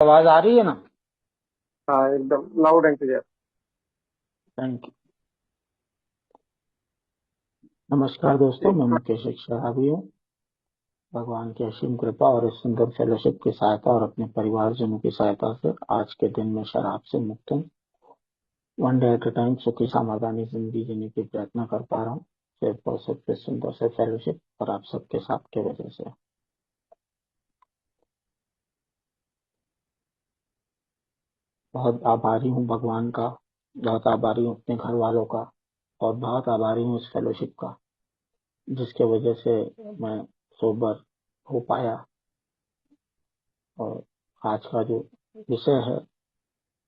आवाज आ रही है ना। हाँ, एकदम loud and clear. Thank you. नमस्कार दोस्तों, मैं मुकेश शराबी हूँ। भगवान की असीम कृपा और इस सुंदर फेलोशिप की सहायता और अपने परिवारजनों की सहायता से आज के दिन में शराब से मुक्त हूँ। One day at a time सुखी समाधानी जिंदगी जीने की प्रयत्न कर पा रहा हूँ, सिर्फ और सिर्फ इस सुंदर से फेलोशिप और आप सबके साथ की वजह से। बहुत आभारी हूँ भगवान का, बहुत आभारी हूँ अपने घर वालों का, और बहुत आभारी हूँ इस फेलोशिप का, जिसके वजह से मैं सोबर हो पाया। और आज का जो विषय है,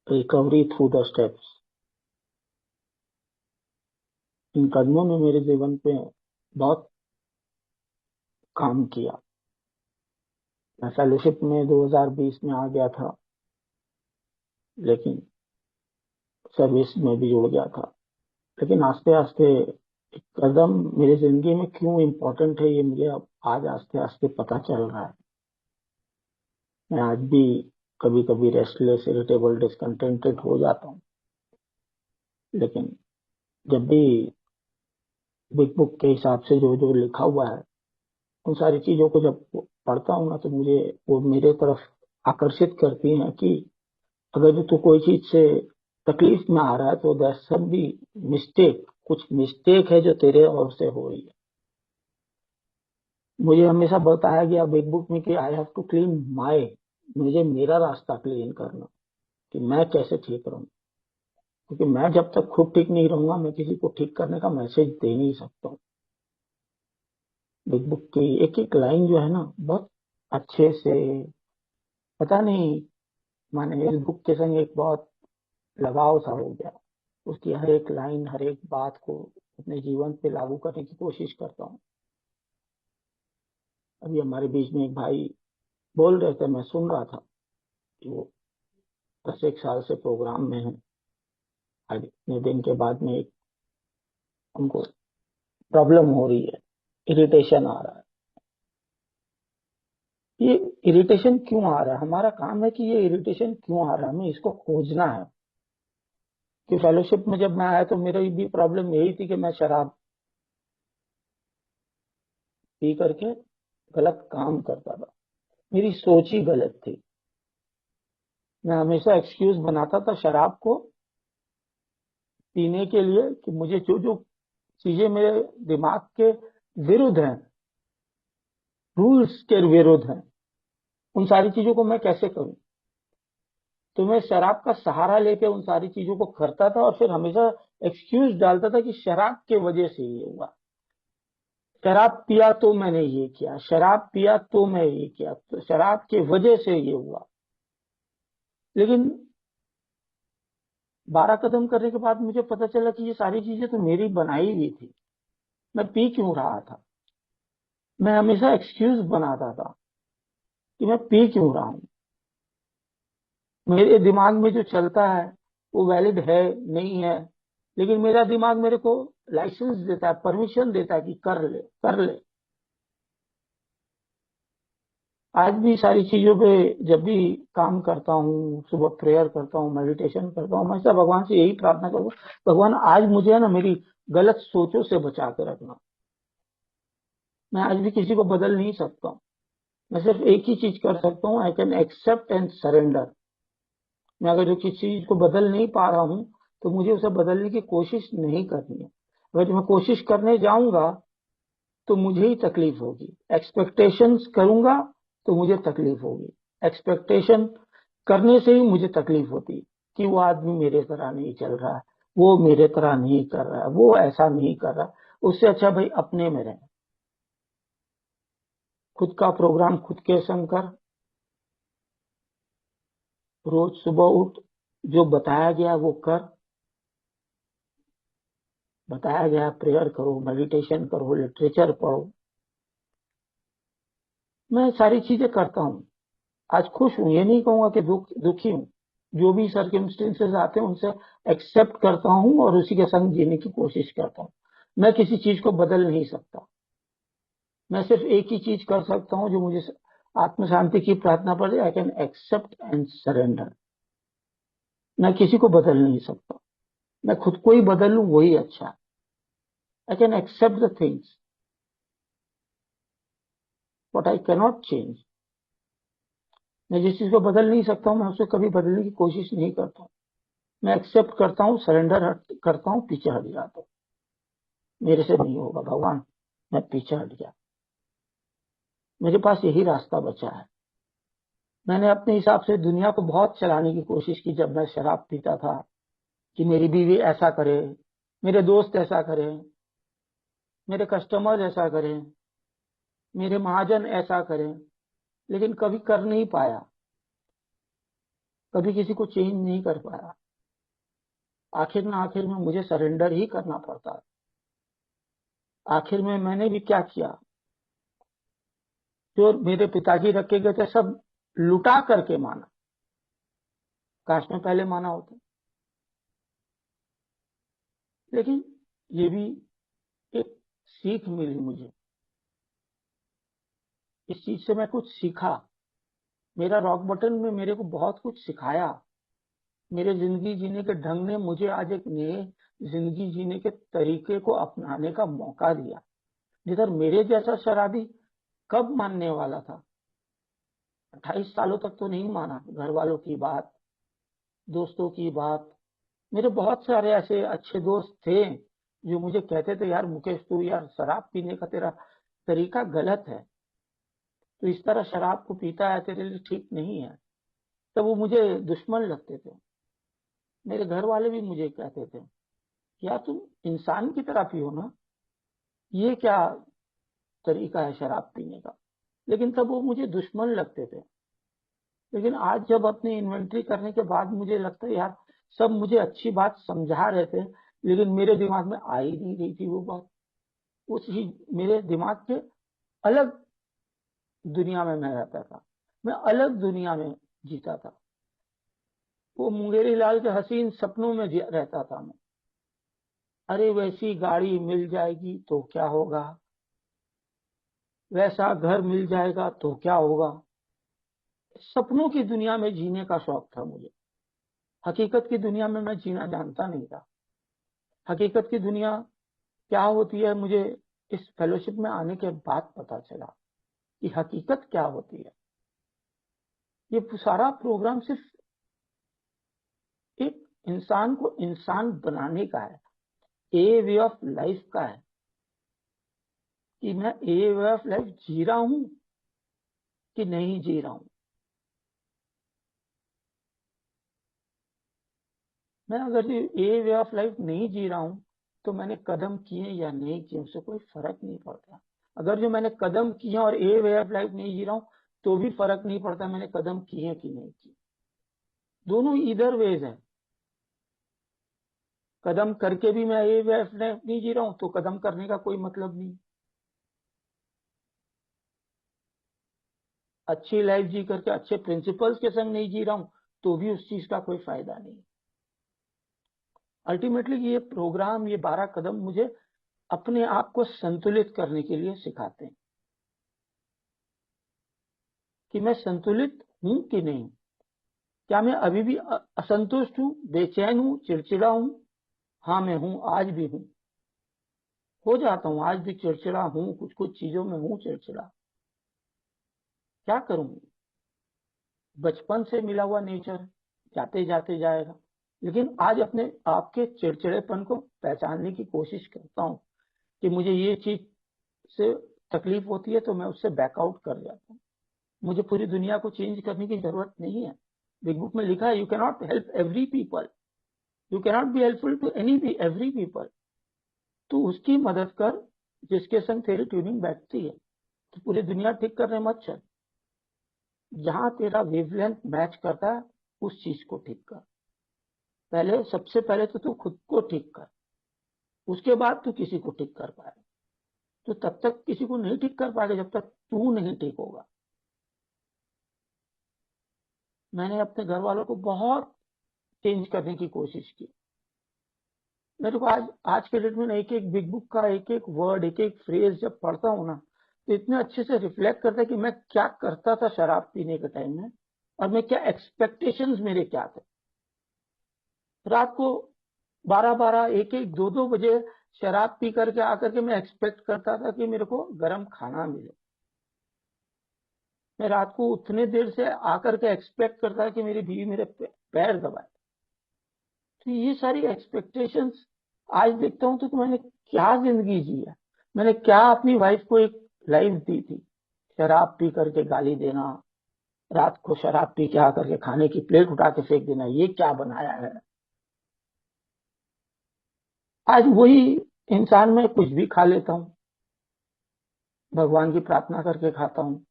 रिकवरी थ्रू द स्टेप्स, इन कदमों ने मेरे जीवन पे बहुत काम किया। मैं फेलोशिप में 2020 में आ गया था, लेकिन सर्विस में भी जुड़ गया था। लेकिन आस्ते आस्ते एक कदम मेरी जिंदगी में क्यों इम्पोर्टेंट है, ये मुझे अब आज आस्ते आस्ते पता चल रहा है। मैं आज भी कभी कभी रेस्टलेस, इरिटेबल, डिसकंटेंटेड हो जाता हूँ, लेकिन जब भी बिग बुक के हिसाब से जो जो लिखा हुआ है, उन सारी चीजों को जब पढ़ता हूँ ना, तो मुझे वो मेरे तरफ आकर्षित करती हैं कि अगर तू कोई चीज से तकलीफ में आ रहा है तो दैट सब भी मिस्टेक, कुछ मिस्टेक है जो तेरे ओर से हो रही है। मुझे हमेशा बताया गया बिग बुक में कि I have to clean my, मुझे मेरा रास्ता क्लीन करना, कि मैं कैसे ठीक रहूं। क्योंकि मैं जब तक खुद ठीक नहीं रहूंगा, मैं किसी को ठीक करने का मैसेज दे नहीं सकता हूँ। बिग बुक की एक एक लाइन जो है ना, बहुत अच्छे से, पता नहीं, माने इस बुक के संग एक बहुत लगाव सा हो गया। उसकी हर एक लाइन, हर एक बात को अपने जीवन पे लागू करने की कोशिश करता हूँ। अभी हमारे बीच में एक भाई बोल रहे थे, मैं सुन रहा था कि वो 10 एक साल से प्रोग्राम में है। आज इतने दिन के बाद में एक उनको प्रॉब्लम हो रही है, इरिटेशन आ रहा है। ये इरिटेशन क्यों आ रहा है? हमारा काम है कि ये इरिटेशन क्यों आ रहा है, हमें इसको खोजना है। कि फेलोशिप में जब मैं आया तो मेरी भी प्रॉब्लम यही थी कि मैं शराब पी करके गलत काम करता था। मेरी सोच ही गलत थी। मैं हमेशा एक्सक्यूज बनाता था शराब को पीने के लिए, कि मुझे जो जो चीजें मेरे दिमाग के विरुद्ध हैं, रूल्स के विरुद्ध हैं, उन सारी चीजों को मैं कैसे करूं। तो मैं शराब का सहारा लेके उन सारी चीजों को करता था, और फिर हमेशा एक्सक्यूज डालता था कि शराब के वजह से ये हुआ, शराब पिया तो मैंने ये किया, शराब पिया तो मैं ये किया, तो शराब के वजह से ये हुआ। लेकिन 12 कदम करने के बाद मुझे पता चला कि ये सारी चीजें तो मेरी बनाई हुई थी। मैं पी क्यों रहा था? मैं हमेशा एक्सक्यूज बनाता था कि मैं पी क्यों रहा हूं। मेरे दिमाग में जो चलता है वो वैलिड है, नहीं है, लेकिन मेरा दिमाग मेरे को लाइसेंस देता है, परमिशन देता है कि कर ले, कर ले। आज भी सारी चीजों पे जब भी काम करता हूँ, सुबह प्रेयर करता हूँ, मेडिटेशन करता हूँ, हमेशा भगवान से यही प्रार्थना करूँ, भगवान आज मुझे है ना मेरी गलत सोचों से बचा के रखना। मैं आज भी किसी को बदल नहीं सकता हूँ। मैं सिर्फ एक ही चीज कर सकता हूँ, I can accept and surrender. मैं अगर जो किसी चीज को बदल नहीं पा रहा हूँ, तो मुझे उसे बदलने की कोशिश नहीं करनी है। अगर जो मैं कोशिश करने जाऊंगा तो मुझे ही तकलीफ होगी। एक्सपेक्टेशंस करूंगा तो मुझे तकलीफ होगी। एक्सपेक्टेशन करने से ही मुझे तकलीफ होती है कि वो आदमी मेरे तरह नहीं चल रहा है, वो मेरे तरह नहीं कर रहा है, वो ऐसा नहीं कर रहा। उससे अच्छा भाई अपने में रहे, खुद का प्रोग्राम खुद के संग कर। रोज सुबह उठ, जो बताया गया वो कर। बताया गया प्रेयर करो, मेडिटेशन करो, लिटरेचर पढ़ो। मैं सारी चीजें करता हूँ। आज खुश हूं, ये नहीं कहूंगा कि दुखी हूं। जो भी सर्कमस्टेंसेस आते हैं उनसे एक्सेप्ट करता हूं और उसी के संग जीने की कोशिश करता हूं। मैं किसी चीज को बदल नहीं सकता। मैं सिर्फ एक ही चीज कर सकता हूं जो मुझे आत्म शांति की प्रार्थना पर I can accept and surrender. मैं किसी को बदल नहीं सकता, मैं खुद को ही बदल लूं वही अच्छा है। I can accept the things but I cannot change. मैं जिस चीज को बदल नहीं सकता हूं मैं उसे कभी बदलने की कोशिश नहीं करता हूं। मैं एक्सेप्ट करता हूं, सरेंडर करता हूं, पीछे हट जाता हूं। मेरे से नहीं होगा भगवान, मैं पीछे हट गया। मेरे पास यही रास्ता बचा है। मैंने अपने हिसाब से दुनिया को बहुत चलाने की कोशिश की जब मैं शराब पीता था, कि मेरी बीवी ऐसा करे, मेरे दोस्त ऐसा करें, मेरे कस्टमर ऐसा करें, मेरे महाजन ऐसा करें, लेकिन कभी कर नहीं पाया, कभी किसी को चेंज नहीं कर पाया। आखिर में मुझे सरेंडर ही करना पड़ता। आखिर में मैंने भी क्या किया, जो मेरे पिताजी रखे गए थे सब लुटा करके माना। काश में पहले माना होता। लेकिन ये भी एक सीख मिली मुझे, इस चीज से मैं कुछ सीखा। मेरा रॉक बटन में मेरे को बहुत कुछ सिखाया। मेरे जिंदगी जीने के ढंग ने मुझे आज एक नए जिंदगी जीने के तरीके को अपनाने का मौका दिया, जिधर मेरे जैसा शराबी कब मानने वाला था। 28 सालों तक तो नहीं माना। घर वालों की बात, दोस्तों की बात, मेरे बहुत सारे ऐसे अच्छे दोस्त थे जो मुझे कहते थे, यार मुकेश तू यार शराब पीने का तेरा तरीका गलत है, तो इस तरह शराब को पीता है तेरे लिए ठीक नहीं है। तब वो मुझे दुश्मन लगते थे। मेरे घर वाले भी मुझे कहते थे, यार तुम इंसान की तरह पियो ना, ये क्या तरीका है शराब पीने का। लेकिन तब वो मुझे दुश्मन लगते थे। लेकिन आज जब अपनी इन्वेंट्री करने के बाद मुझे लगता है, यार सब मुझे अच्छी बात समझा रहे थे, लेकिन मेरे दिमाग में आ ही नहीं रही थी वो बात। उस ही मेरे दिमाग के अलग दुनिया में मैं रहता था, मैं अलग दुनिया में जीता था। वो मुंगेरी लाल के हसीन सपनों में रहता था मैं। अरे वैसी गाड़ी मिल जाएगी तो क्या होगा, वैसा घर मिल जाएगा तो क्या होगा। सपनों की दुनिया में जीने का शौक था मुझे। हकीकत की दुनिया में मैं जीना जानता नहीं था। हकीकत की दुनिया क्या होती है मुझे इस फेलोशिप में आने के बाद पता चला, कि हकीकत क्या होती है। ये सारा प्रोग्राम सिर्फ एक इंसान को इंसान बनाने का है, ए वे ऑफ लाइफ का है, कि मैं ए वे ऑफ लाइफ जी रहा हूं कि नहीं जी रहा हूं। मैं अगर ए वे ऑफ लाइफ नहीं जी रहा हूं तो मैंने कदम किए या नहीं किए उससे कोई फर्क नहीं पड़ता। अगर जो मैंने कदम किए और ए वे ऑफ लाइफ नहीं जी रहा हूं तो भी फर्क नहीं पड़ता मैंने कदम किए कि नहीं किए। दोनों इधर वेज है। कदम करके भी मैं ए वे ऑफ लाइफ नहीं जी रहा हूं तो कदम करने का कोई मतलब नहीं। अच्छी लाइफ जी करके अच्छे प्रिंसिपल्स के संग नहीं जी रहा हूं तो भी उस चीज का कोई फायदा नहीं। अल्टीमेटली ये प्रोग्राम, ये 12 कदम मुझे अपने आप को संतुलित करने के लिए सिखाते हैं, कि मैं संतुलित हूं कि नहीं। क्या मैं अभी भी असंतुष्ट हूं, बेचैन हूं, चिड़चिड़ा हूं। हाँ मैं हूं, आज भी हूं, हो जाता हूं, आज भी चिड़चिड़ा हूं, कुछ कुछ चीजों में हूं चिड़चिड़ा। क्या करूं, बचपन से मिला हुआ नेचर जाते जाते जाएगा। लेकिन आज अपने आपके चिड़चिड़ेपन को पहचानने की कोशिश करता हूं, कि मुझे ये चीज से तकलीफ होती है तो मैं उससे बैकआउट कर जाता हूँ। मुझे पूरी दुनिया को चेंज करने की जरूरत नहीं है। बिग बुक में लिखा है, you cannot help every people, you cannot be helpful to any every people. तू उसकी मदद कर जिसके संग तेरी ट्यूनिंग बैठती है। तो पूरी दुनिया ठीक करने मत चल, जहां तेरा वेवलेंथ मैच करता है उस चीज को ठीक कर। पहले, सबसे पहले तो तू खुद को ठीक कर, उसके बाद तू किसी को ठीक कर पाए। तो तब तक किसी को नहीं ठीक कर पाएगा जब तक तू नहीं ठीक होगा। मैंने अपने घर वालों को बहुत चेंज करने की कोशिश की। मेरे को आज आज के डेट में एक एक बिग बुक का एक एक वर्ड, एक एक फ्रेज जब पढ़ता हूँ ना, तो इतने अच्छे से रिफ्लेक्ट करता है कि मैं क्या करता था शराब पीने के टाइम में, और मैं क्या एक्सपेक्टेशंस मेरे क्या थे। रात को 12-12, 1-1, 2-2 बजे शराब पी करके आकर के मैं एक्सपेक्ट करता था कि मेरे को गर्म खाना मिले। मैं रात को उतने देर से आकर के एक्सपेक्ट करता कि मेरी बीवी मेरे पैर दबाए। तो ये सारी एक्सपेक्टेशंस आज देखता हूं तो मैंने क्या जिंदगी जी है। मैंने क्या अपनी वाइफ को एक लाइफ दी थी, शराब पी करके गाली देना, रात को शराब पी के आकर के खाने की प्लेट उठा के फेंक देना, ये क्या बनाया है। आज वही इंसान में कुछ भी खा लेता हूँ, भगवान की प्रार्थना करके खाता हूँ।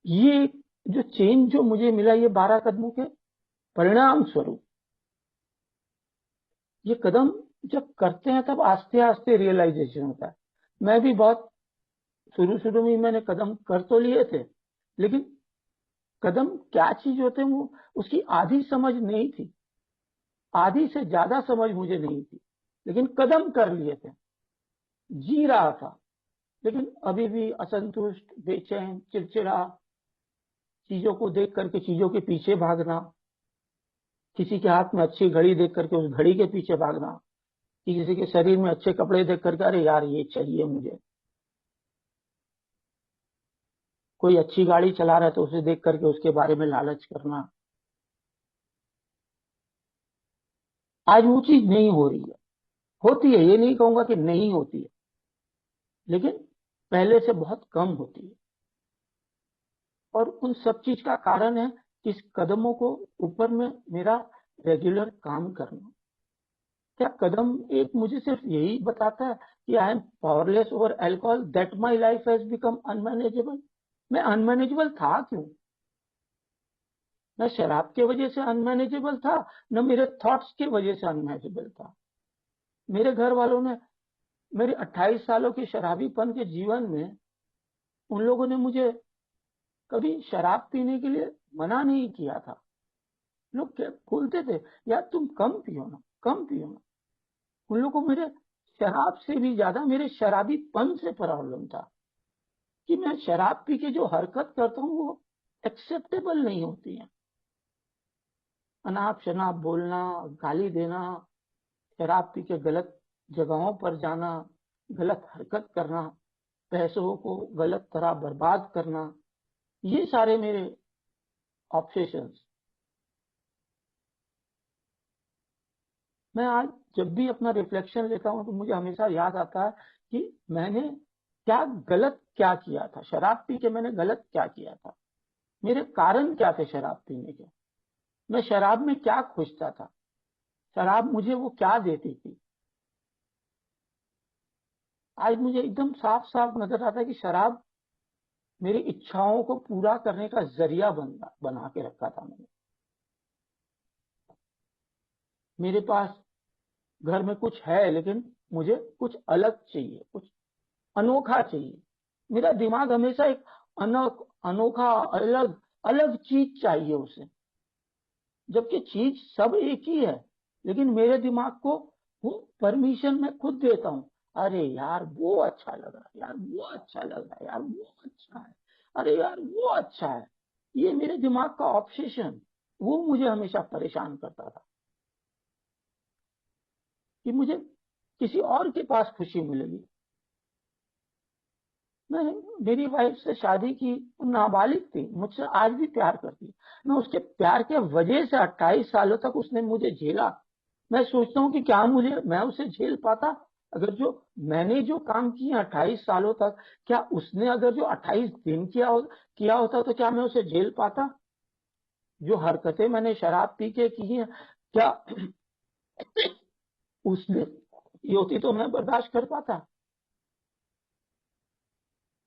ये जो चेंज जो मुझे मिला, ये 12 कदमों के परिणाम स्वरूप। ये कदम जब करते हैं तब आस्ते आस्ते रियलाइजेशन होता है। मैं भी बहुत शुरू शुरू में मैंने कदम कर तो लिए थे, लेकिन कदम क्या चीज होते हैं वो उसकी आधी समझ नहीं थी, आधी से ज्यादा समझ मुझे नहीं थी। लेकिन कदम कर लिए थे, जी रहा था, लेकिन अभी भी असंतुष्ट, बेचैन, चिड़चिड़ा, चीजों को देख करके चीजों के पीछे भागना, किसी के हाथ में अच्छी घड़ी देख करके उस घड़ी के पीछे भागना, किसी के शरीर में अच्छे कपड़े देख करके अरे यार ये चाहिए मुझे, कोई अच्छी गाड़ी चला रहा है तो उसे देख करके उसके बारे में लालच करना। आज वो चीज नहीं हो रही है। होती है, ये नहीं कहूंगा कि नहीं होती है, लेकिन पहले से बहुत कम होती है। और उन सब चीज का कारण है कि इस कदमों को ऊपर में मेरा रेगुलर काम करना। क्या कदम एक मुझे सिर्फ यही बताता है कि I am powerless over alcohol, that my life has become unmanageable. मैं अनमैनेजेबल था क्यों? न शराब के वजह से अनमैनेजेबल था, न मेरे थॉट्स की वजह से अनमैनेजेबल था। मेरे घर वालों ने मेरे 28 सालों के शराबीपन के जीवन में उन लोगों ने मुझे कभी शराब पीने के लिए मना नहीं किया था। लोग बोलते थे यार तुम कम पियो ना, कम पियो ना। उन लोगों को मेरे शराब से भी ज्यादा मेरे शराबीपन से प्रॉब्लम था, कि मैं शराब पी के जो हरकत करता हूँ वो एक्सेप्टेबल नहीं होती है। अनाप शनाप बोलना, गाली देना, शराब पी के गलत जगहों पर जाना, गलत हरकत करना, पैसों को गलत तरह बर्बाद करना, ये सारे मेरे ऑब्सेशंस। मैं आज जब भी अपना रिफ्लेक्शन लेता हूं तो मुझे हमेशा याद आता है कि मैंने क्या किया था, शराब पी के मैंने गलत क्या किया था, मेरे कारण क्या थे शराब पीने के, मैं शराब में क्या खोजता था, शराब मुझे वो क्या देती थी। आज मुझे एकदम साफ साफ नजर आता है कि शराब मेरी इच्छाओं को पूरा करने का जरिया बना के रखा था मैंने। मेरे पास घर में कुछ है, लेकिन मुझे कुछ अलग चाहिए, कुछ अनोखा चाहिए। मेरा दिमाग हमेशा एक अनोखा, अलग अलग चीज चाहिए उसे, जबकि चीज सब एक ही है। लेकिन मेरे दिमाग को वो परमिशन मैं खुद देता हूँ, अरे यार वो अच्छा लग रहा है, यार वो अच्छा लग रहा है, यार वो अच्छा है, अरे यार वो अच्छा है। ये मेरे दिमाग का ऑब्सेशन, वो मुझे हमेशा परेशान करता था कि मुझे किसी और के पास खुशी मिलेगी। मैं मेरी वाइफ से शादी की, वो नाबालिग थी, मुझसे आज भी प्यार करती है। मैं उसके प्यार के वजह से 28 सालों तक उसने मुझे झेला। मैं सोचता हूँ कि क्या मैं उसे झेल पाता, अगर जो मैंने जो काम किए 28 सालों तक, क्या उसने अगर जो 28 दिन किया होता तो क्या मैं उसे झेल पाता? जो हरकतें मैंने शराब पी के की हैं, क्या उसने ये होती तो मैं बर्दाश्त कर पाता?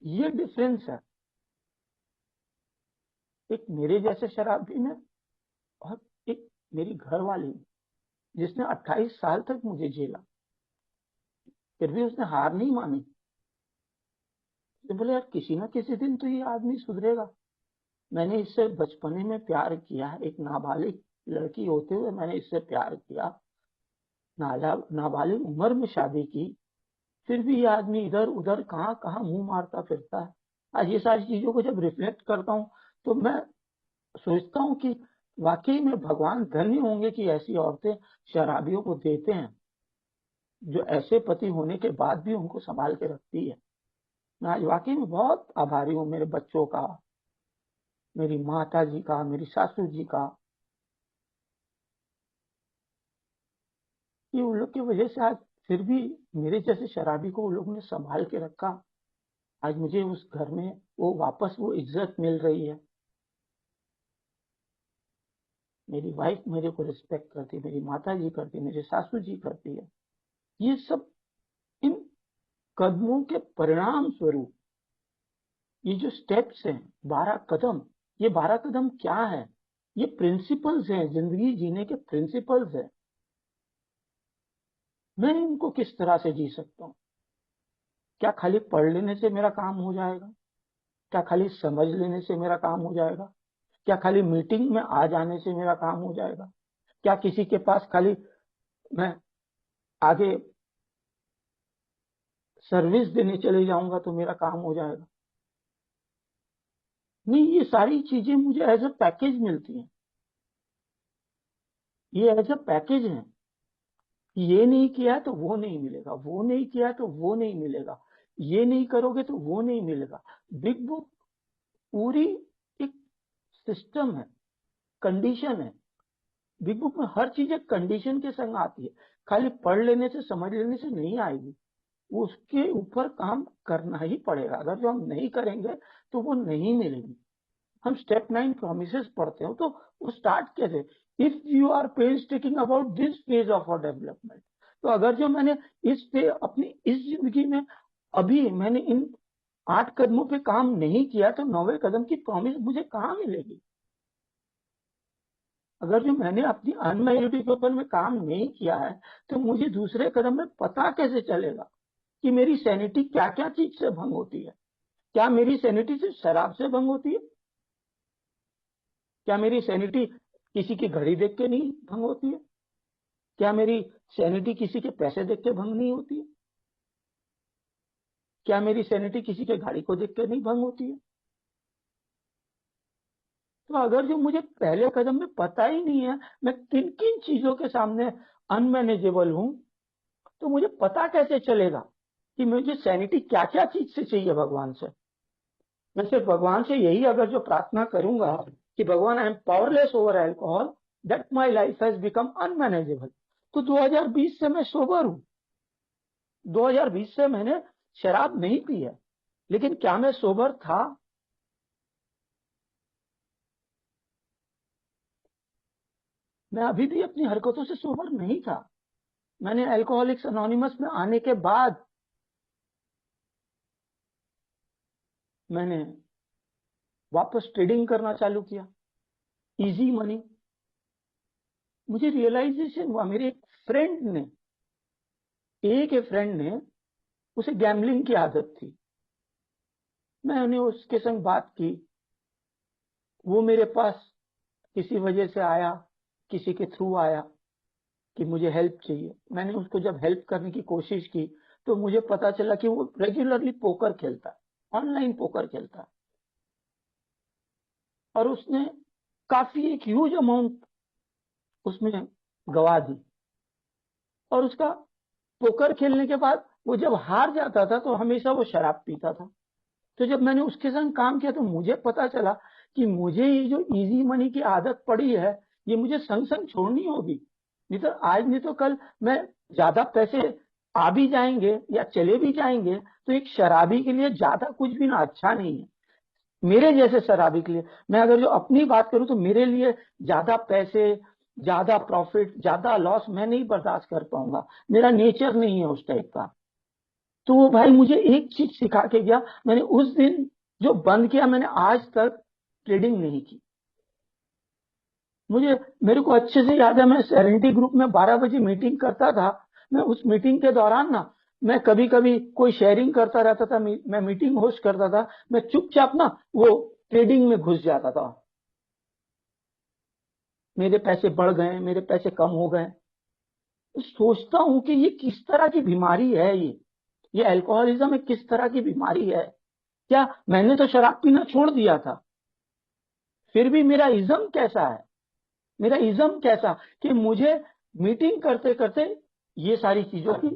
ये डिफरेंस है एक मेरे जैसे शराबी में और एक मेरी घर वाली में, जिसने 28 साल तक मुझे झेला, फिर भी उसने हार नहीं मानी। तो बोले यार किसी ना किसी दिन तो ये आदमी सुधरेगा। मैंने इससे बचपने में प्यार किया, एक नाबालिग लड़की होते हुए मैंने इससे प्यार किया, नाबालिग उम्र में शादी की, फिर भी ये आदमी इधर उधर कहाँ कहाँ मुंह मारता फिरता है। आज ये सारी चीजों को जब रिफ्लेक्ट करता हूँ तो मैं सोचता हूँ कि वाकई में भगवान धन्य होंगे कि ऐसी औरतें शराबियों को देते हैं, जो ऐसे पति होने के बाद भी उनको संभाल के रखती है। मैं आज वाकई में बहुत आभारी हूँ मेरे बच्चों का, मेरी माता जी का, मेरी सासू जी का, कि उन लोग की वजह से आज फिर भी मेरे जैसे शराबी को उन लोगों ने संभाल के रखा। आज मुझे उस घर में वो वापस वो इज्जत मिल रही है। मेरी वाइफ मेरे को रिस्पेक्ट करती है, मेरी माता जी करती है, मेरे सासू जी करती है। ये सब इन कदमों के परिणाम स्वरूप, ये जो स्टेप्स हैं, 12 कदम, ये 12 कदम क्या है? ये प्रिंसिपल्स हैं, जिंदगी जीने के प्रिंसिपल्स हैं। मैं इनको किस तरह से जी सकता हूँ? क्या खाली पढ़ लेने से मेरा काम हो जाएगा? क्या खाली समझ लेने से मेरा काम हो जाएगा? क्या खाली मीटिंग में आ जाने से मेरा काम हो जाएगा? क्या किसी के पास खाली मैं आगे सर्विस देने चले जाऊंगा तो मेरा काम हो जाएगा? नहीं, ये सारी चीजें मुझे एज अ पैकेज मिलती हैं। ये एज अ पैकेज है। ये नहीं किया तो वो नहीं मिलेगा, वो नहीं किया तो वो नहीं मिलेगा, ये नहीं करोगे तो वो नहीं मिलेगा। बिग बुक पूरी एक सिस्टम है, कंडीशन है। बिग बुक में हर चीज एक कंडीशन के संग आती है। खाली पढ़ लेने से समझ लेने से नहीं आएगी, उसके ऊपर काम करना ही पड़ेगा। अगर जो हम नहीं करेंगे तो वो नहीं मिलेगी। हम स्टेप 9 प्रोमिसेस पढ़ते हो तो वो स्टार्ट कैसे? If you are page taking about this phase of our development, तो अगर जो मैंने इस पे अपनी इस जिंदगी में अभी मैंने इन 8 कदमों पे काम नहीं किया तो 9वें कदम की प्रॉमिस मुझे कहाँ मिलेगी? अगर जो मैंने अपनी अनमैरिड के ऊपर में काम नहीं किया है तो मुझे दूसरे कदम में पता कैसे चलेगा कि मेरी सैनिटी क्या क्या चीज से भंग होती है? क्या मेरी सैनिटी सिर्फ शराब से भंग होती है? क्या मेरी सैनिटी किसी की घड़ी देख के नहीं भंग होती है? क्या मेरी सैनिटी किसी के पैसे देख के भंग नहीं होती है? क्या मेरी सैनिटी किसी के गाड़ी को देख के नहीं भंग होती है? तो अगर जो मुझे पहले कदम में पता ही नहीं है मैं किन किन चीजों के सामने अनमैनेजेबल हूं, तो मुझे पता कैसे चलेगा कि मुझे सैनिटी क्या क्या चीज से चाहिए भगवान से? मैं सिर्फ भगवान से यही अगर जो प्रार्थना करूंगा कि भगवान I am powerless over alcohol, that my life has become unmanageable, तो 2020 से मैं सोबर हूं। 2020 से मैंने शराब नहीं पी है, लेकिन क्या मैं सोबर था? मैं अभी भी अपनी हरकतों से सोबर नहीं था। मैंने अल्कोहलिक्स अनोनिमस में आने के बाद मैंने वापस ट्रेडिंग करना चालू किया, इजी मनी। मुझे रियलाइजेशन हुआ, मेरे एक फ्रेंड ने उसे गैम्बलिंग की आदत थी। मैंने उसके संग बात की, वो मेरे पास किसी वजह से आया, किसी के थ्रू आया कि मुझे हेल्प चाहिए। मैंने उसको जब हेल्प करने की कोशिश की तो मुझे पता चला कि वो रेगुलरली पोकर खेलता है, ऑनलाइन पोकर खेलता है, और उसने काफी एक ह्यूज अमाउंट उसमें गवा दी। और उसका पोकर खेलने के बाद वो जब हार जाता था तो हमेशा वो शराब पीता था। तो जब मैंने उसके संग काम किया तो मुझे पता चला कि मुझे ये जो इजी मनी की आदत पड़ी है ये मुझे संग संग छोड़नी होगी। नहीं तो आज नहीं तो कल मैं ज्यादा पैसे आ भी जाएंगे या चले भी जाएंगे तो एक शराबी के लिए ज्यादा कुछ भी ना अच्छा नहीं है। मेरे जैसे शराबी के लिए, मैं अगर जो अपनी बात करूं तो मेरे लिए ज्यादा पैसे, ज्यादा प्रॉफिट, ज्यादा लॉस मैं नहीं बर्दाश्त कर पाऊंगा। मेरा नेचर नहीं है उस टाइप का। तो वो भाई मुझे एक चीज सिखा के गया। मैंने उस दिन जो बंद किया, मैंने आज तक ट्रेडिंग नहीं की। मेरे को अच्छे से याद है, मैं सेरेनिटी ग्रुप में 12 बजे मीटिंग करता था। मैं उस मीटिंग के दौरान ना, मैं कभी कभी कोई शेयरिंग करता रहता था, मैं मीटिंग होस्ट करता था, मैं चुपचाप ना वो ट्रेडिंग में घुस जाता था। मेरे पैसे बढ़ गए, मेरे पैसे कम हो गए। तो सोचता हूं कि ये किस तरह की बीमारी है ये। ये अल्कोहलिज्म एक किस तरह की बीमारी है। क्या मैंने तो शराब पीना छोड़ दिया था, फिर भी मेरा इज्म कैसा है, मेरा इज्म कैसा कि मुझे मीटिंग करते करते ये सारी चीजों की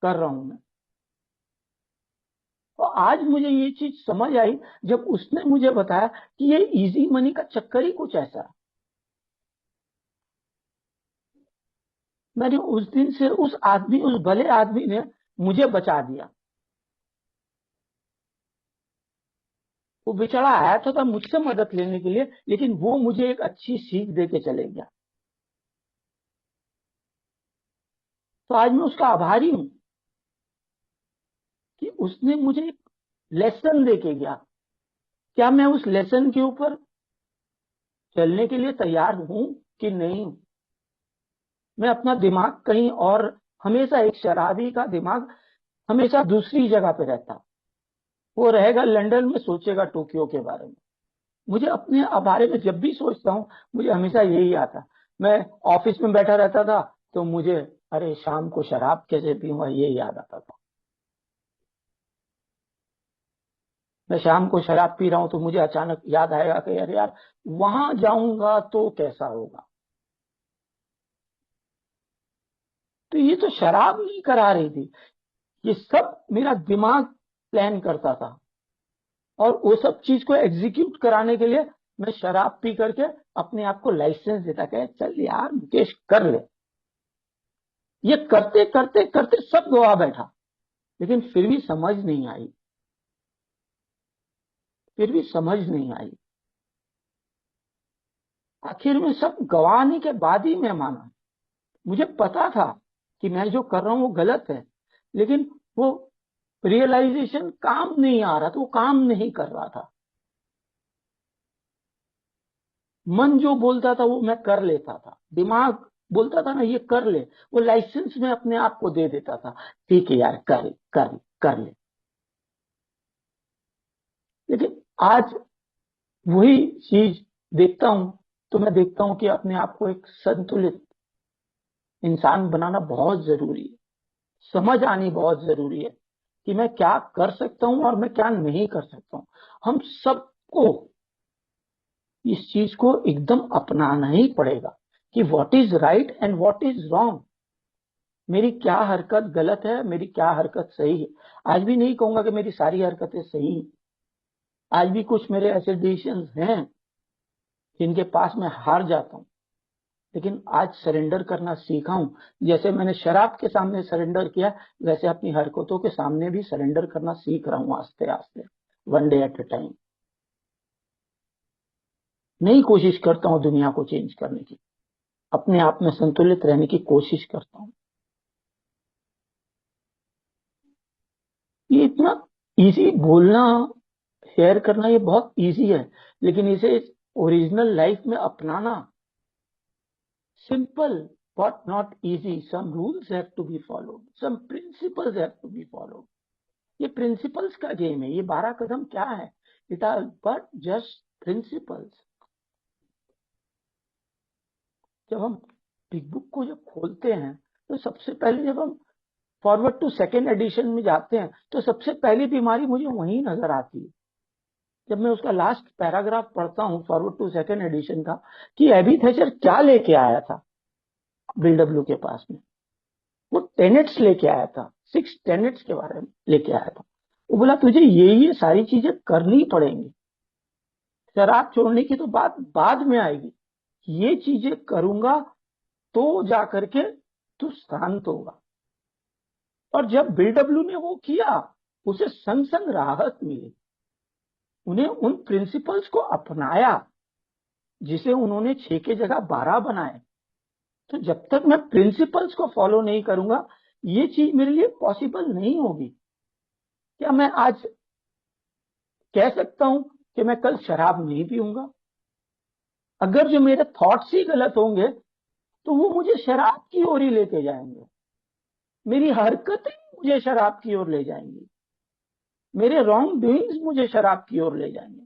कर रहा हूं मैं। और आज मुझे ये चीज समझ आई जब उसने मुझे बताया कि ये इजी मनी का चक्कर ही कुछ ऐसा है। मैंने उस दिन से उस आदमी, उस भले आदमी ने मुझे बचा दिया। वो बेचारा आया था मुझसे मदद लेने के लिए, लेकिन वो मुझे एक अच्छी सीख दे के चले गया। तो आज मैं उसका आभारी हूं कि उसने मुझे एक लेसन दे के गया। क्या मैं उस लेसन के ऊपर चलने के लिए तैयार हूं कि नहीं? मैं अपना दिमाग कहीं और, हमेशा एक शराबी का दिमाग हमेशा दूसरी जगह पे रहता। वो रहेगा लंदन में, सोचेगा टोक्यो के बारे में। मुझे अपने बारे में जब भी सोचता हूँ मुझे हमेशा यही आता। मैं ऑफिस में बैठा रहता था तो मुझे, अरे शाम को शराब कैसे पीऊंगा, ये याद आता था। मैं शाम को शराब पी रहा हूं तो मुझे अचानक याद आएगा कि अरे यार, वहां जाऊंगा तो कैसा होगा। तो ये तो शराब नहीं करा रही थी, ये सब मेरा दिमाग प्लान करता था। और वो सब चीज को एग्जीक्यूट कराने के लिए मैं शराब पी करके अपने आप को लाइसेंस देता कि चल यार मुकेश कर ले। ये करते करते करते सब गवा बैठा, लेकिन फिर भी समझ नहीं आई, फिर भी समझ नहीं आई। आखिर में सब गवाने के बाद ही मैं माना। मुझे पता था कि मैं जो कर रहा हूं वो गलत है, लेकिन वो रियलाइजेशन काम नहीं आ रहा था, वो काम नहीं कर रहा था। मन जो बोलता था वो मैं कर लेता था, दिमाग बोलता था ना ये कर ले, वो लाइसेंस में अपने आप को दे देता था, ठीक है यार कर कर कर ले। लेकिन आज वही चीज देखता हूं तो मैं देखता हूं कि अपने आप को एक संतुलित इंसान बनाना बहुत जरूरी है। समझ आनी बहुत जरूरी है कि मैं क्या कर सकता हूं और मैं क्या नहीं कर सकता हूं। हम सबको इस चीज को एकदम अपनाना ही पड़ेगा कि what is right and what is wrong. मेरी क्या हरकत गलत है, मेरी क्या हरकत सही है। आज भी नहीं कहूंगा कि मेरी सारी हरकतें सही हैं। आज भी कुछ मेरे ऐसे डिसीजंस हैं जिनके पास मैं हार जाता हूं, लेकिन आज सरेंडर करना सीखा हूं। जैसे मैंने शराब के सामने सरेंडर किया, वैसे अपनी हरकतों के सामने भी सरेंडर करना सीख रहा हूं, आस्ते आस्ते, one day at A time. नई कोशिश करता हूं दुनिया को चेंज करने की, अपने आप में संतुलित रहने की कोशिश करता हूं। ये इतना इजी बोलना, शेयर करना, ये बहुत इजी है, लेकिन इसे ओरिजिनल लाइफ में अपनाना simple but not easy. Some rules have to be followed, some principles have to be followed. ये प्रिंसिपल्स का गेम है। ये 12 कदम क्या है, it are but just principles. जब हम बिग बुक को जब खोलते हैं तो सबसे पहले जब हम फॉरवर्ड टू सेकेंड एडिशन में जाते हैं तो सबसे पहली बीमारी मुझे वहीं नजर आती है। जब मैं उसका लास्ट पैराग्राफ पढ़ता हूँ फॉरवर्ड टू सेकेंड एडिशन का, कि एबी थैचर क्या लेके आया था बीडब्ल्यू के पास में, वो टेनेट्स लेके आया था, 6 टेनेट्स के बारे में लेके आया था। वो बोला तुझे ये सारी चीजें करनी पड़ेंगी, शराब छोड़ने की तो बात बाद में आएगी, ये चीजें करूंगा तो जा करके तू शांत होगा। और जब बीडब्ल्यू ने वो किया, उसे संग संग राहत मिली। उन्हें उन प्रिंसिपल्स को अपनाया जिसे उन्होंने 6 के जगह 12 बनाए। तो जब तक मैं प्रिंसिपल्स को फॉलो नहीं करूंगा ये चीज मेरे लिए पॉसिबल नहीं होगी। क्या मैं आज कह सकता हूं कि मैं कल शराब नहीं पीऊंगा? अगर जो मेरे थॉट्स ही गलत होंगे तो वो मुझे शराब की ओर ही लेके जाएंगे, मेरी हरकतें मुझे शराब की ओर ले जाएंगी, मेरे रॉन्ग डूइंग्स मुझे शराब की ओर ले जाएंगे।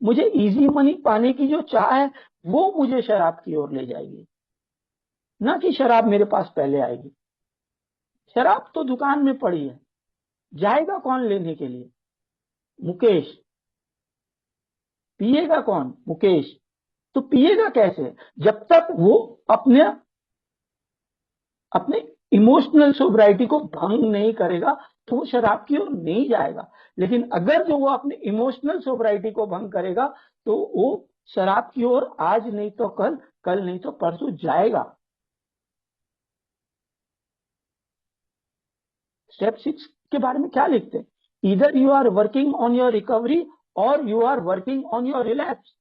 मुझे इजी मनी पाने की जो चाह है वो मुझे शराब की ओर ले जाएगी, ना कि शराब मेरे पास पहले आएगी। शराब तो दुकान में पड़ी है, जाएगा कौन लेने के लिए? मुकेश। पिएगा कौन? मुकेश। तो पिएगा कैसे? जब तक वो अपने अपने इमोशनल सोब्राइटी को भंग नहीं करेगा तो वो शराब की ओर नहीं जाएगा। लेकिन अगर जो वो अपने इमोशनल सोब्राइटी को भंग करेगा तो वो शराब की ओर आज नहीं तो कल, कल नहीं तो परसों जाएगा। स्टेप 6 के बारे में क्या लिखते हैं? इधर you are working on your recovery और you are working on your relapse.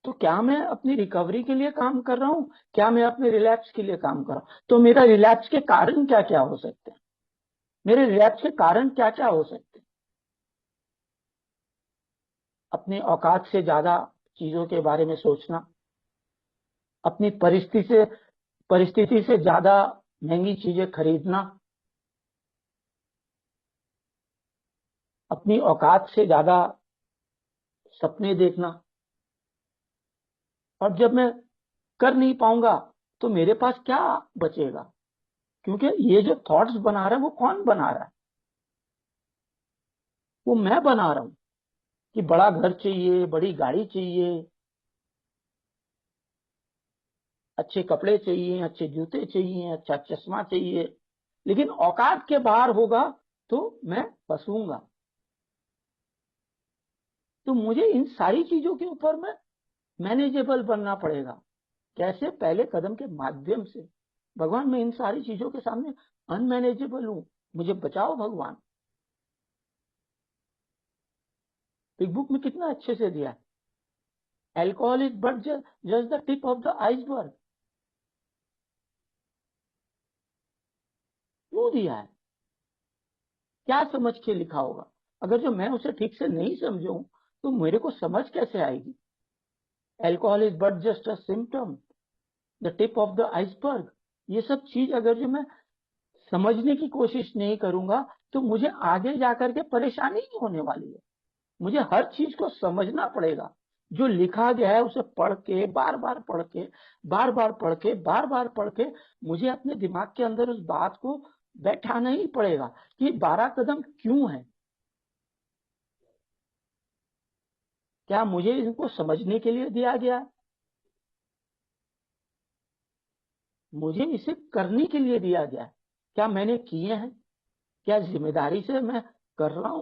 तो क्या मैं अपनी रिकवरी के लिए काम कर रहा हूं? क्या मैं अपने रिलैप्स के लिए काम कर रहा हूं? तो मेरा रिलैप्स के कारण क्या क्या हो सकते हैं? मेरे रिलैप्स के कारण क्या क्या हो सकते हैं? अपनी औकात से ज्यादा चीजों के बारे में सोचना, अपनी परिस्थिति से ज्यादा महंगी चीजें खरीदना, अपनी औकात से ज्यादा सपने देखना। और जब मैं कर नहीं पाऊंगा तो मेरे पास क्या बचेगा? क्योंकि ये जो थॉट्स बना रहा है वो कौन बना रहा है? वो मैं बना रहा हूं कि बड़ा घर चाहिए, बड़ी गाड़ी चाहिए, अच्छे कपड़े चाहिए, अच्छे जूते चाहिए, अच्छा चश्मा चाहिए। लेकिन औकात के बाहर होगा तो मैं फंसूंगा। तो मुझे इन सारी चीजों के ऊपर में मैनेजेबल बनना पड़ेगा। कैसे? पहले कदम के माध्यम से। भगवान, मैं इन सारी चीजों के सामने अनमैनेजेबल हूं, मुझे बचाओ भगवान। बिग बुक में कितना अच्छे से दिया है, alcohol is but just the tip of the iceberg. क्यों दिया है? क्या समझ के लिखा होगा? अगर जो मैं उसे ठीक से नहीं समझूं तो मेरे को समझ कैसे आएगी? Alcohol is but just a symptom, the tip of the iceberg. ये सब चीज अगर जो मैं समझने की कोशिश नहीं करूंगा तो मुझे आगे जाकर के परेशानी ही होने वाली है। मुझे हर चीज को समझना पड़ेगा। जो लिखा गया है उसे पढ़ के, बार बार पढ़ के, बार बार पढ़ के, बार बार पढ़ के मुझे अपने दिमाग के अंदर उस बात को बैठाना ही पड़ेगा कि 12 कदम क्यों है। क्या मुझे इनको समझने के लिए दिया गया है? मुझे इसे करने के लिए दिया गया है। क्या मैंने किए हैं? क्या जिम्मेदारी से मैं कर रहा हूं?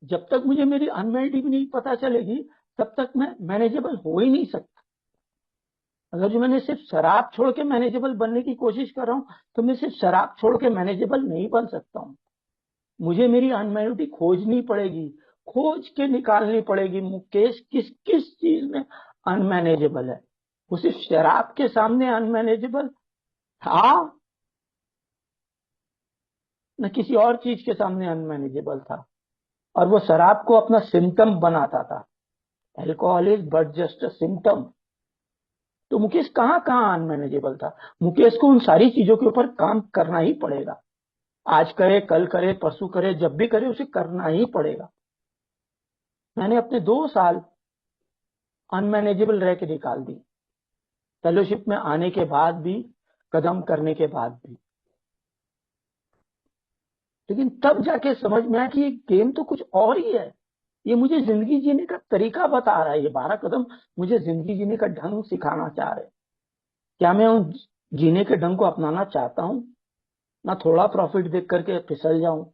जब तक मुझे मेरी अनमेरिटी नहीं पता चलेगी तब तक मैं मैनेजेबल हो ही नहीं सकता। अगर जो मैंने सिर्फ शराब छोड़ के मैनेजेबल बनने की कोशिश कर रहा हूं तो मैं सिर्फ शराब छोड़ के मैनेजेबल नहीं बन सकता हूं। मुझे मेरी अनमेरिटी खोजनी पड़ेगी, खोज के निकालनी पड़ेगी। मुकेश किस किस चीज में अनमैनेजेबल है? वो सिर्फ शराब के सामने अनमैनेजेबल था, न किसी और चीज के सामने अनमैनेजेबल था। और वो शराब को अपना सिम्टम बनाता था। Alcohol is but just a symptom. तो मुकेश कहाँ कहाँ अनमैनेजेबल था? मुकेश को उन सारी चीजों के ऊपर काम करना ही पड़ेगा। आज करे, कल करे, परसों करे, जब भी करे उसे करना ही पड़ेगा। मैंने अपने 2 साल अनमैनेजेबल रह के निकाल दी, फेलोशिप में आने के बाद भी, कदम करने के बाद भी। लेकिन तब जाके समझ में आया कि ये गेम तो कुछ और ही है। ये मुझे जिंदगी जीने का तरीका बता रहा है। ये 12 कदम मुझे जिंदगी जीने का ढंग सिखाना चाह रहे हैं। क्या मैं उन जीने के ढंग को अपनाना चाहता हूँ? ना थोड़ा प्रॉफिट देख करके फिसल जाऊं,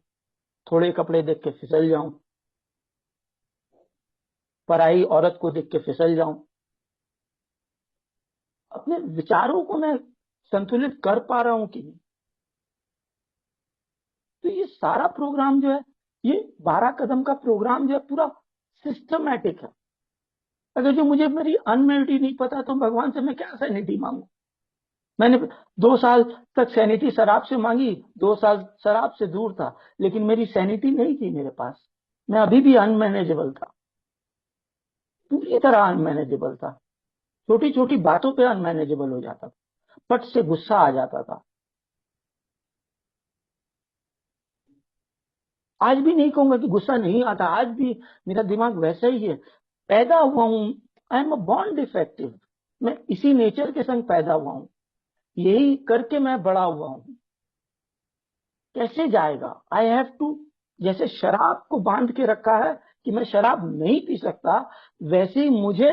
थोड़े कपड़े देख के फिसल जाऊं, पराई औरत को देख के फिसल जाऊं। अपने विचारों को मैं संतुलित कर पा रहा हूं कि नहीं? तो ये सारा प्रोग्राम जो है, ये 12 कदम का प्रोग्राम जो है पूरा सिस्टमैटिक है। अगर जो मुझे मेरी अनमेरिटी नहीं पता तो भगवान से मैं क्या सैनिटी मांगू? मैंने 2 साल तक सैनिटी शराब से मांगी, 2 साल शराब से दूर था, लेकिन मेरी सैनिटी नहीं थी मेरे पास। मैं अभी भी अनमैनेजेबल था, पूरी तरह अनमैनेजेबल था। छोटी छोटी बातों पे अनमैनेजेबल हो जाता था, फट से गुस्सा आ जाता था। आज भी नहीं कहूंगा कि गुस्सा नहीं आता, आज भी मेरा दिमाग वैसा ही है। पैदा हुआ हूं I am a born defective, मैं इसी नेचर के संग पैदा हुआ हूं, यही करके मैं बड़ा हुआ हूं। कैसे जाएगा? आई हैव टू, जैसे शराब को बांध के रखा है कि मैं शराब नहीं पी सकता, वैसे ही मुझे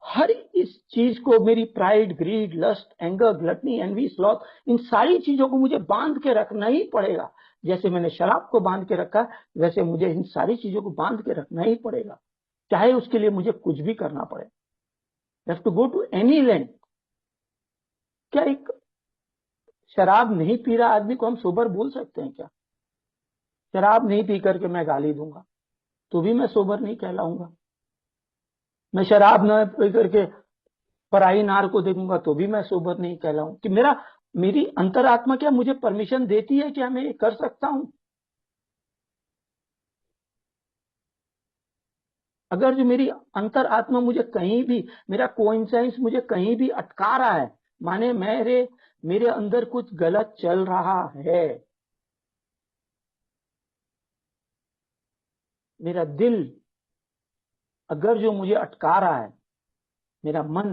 हर इस चीज को, मेरी pride, greed, lust, anger, gluttony, envy, sloth, इन सारी चीजों को मुझे बांध के रखना ही पड़ेगा। जैसे मैंने शराब को बांध के रखा, वैसे मुझे इन सारी चीजों को बांध के रखना ही पड़ेगा, चाहे उसके लिए मुझे कुछ भी करना पड़े। Have to go to any length. क्या एक शराब नहीं पी रहा आदमी को हम सोबर बोल सकते हैं क्या? शराब नहीं पी करके मैं गाली दूंगा तो भी मैं सोबर नहीं कहलाऊंगा। मैं शराब न पी करके पराई नार को देखूंगा तो भी मैं सोबर नहीं कहलाऊं। कि मेरी अंतरात्मा क्या मुझे परमिशन देती है कि मैं ये कर सकता हूं? अगर जो मेरी अंतरात्मा मुझे कहीं भी, मेरा कोइंसाइंस मुझे कहीं भी अटका रहा है, माने मेरे मेरे अंदर कुछ गलत चल रहा है, मेरा दिल अगर जो मुझे अटका रहा है, मेरा मन,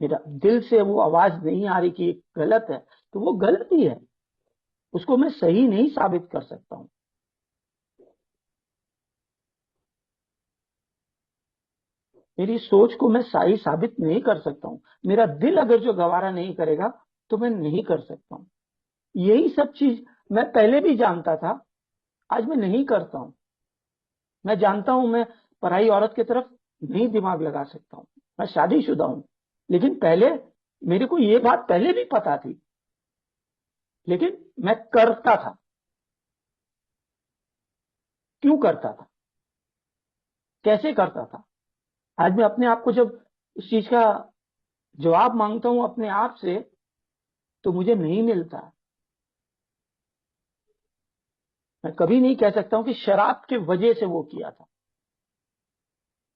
मेरा दिल से वो आवाज नहीं आ रही कि ये गलत है, तो वो गलत ही है, उसको मैं सही नहीं साबित कर सकता हूं। मेरी सोच को मैं सही साबित नहीं कर सकता हूं। मेरा दिल अगर जो गवारा नहीं करेगा तो मैं नहीं कर सकता हूं। यही सब चीज मैं पहले भी जानता था, आज मैं नहीं करता हूं। मैं जानता हूं मैं पराई औरत की तरफ नहीं दिमाग लगा सकता हूं, मैं शादीशुदा हूं, लेकिन पहले मेरे को ये बात पहले भी पता थी, लेकिन मैं करता था। क्यों करता था? कैसे करता था? आज मैं अपने आप को जब उस चीज का जवाब मांगता हूं अपने आप से, तो मुझे नहीं मिलता। मैं कभी नहीं कह सकता हूं कि शराब के वजह से वो किया था।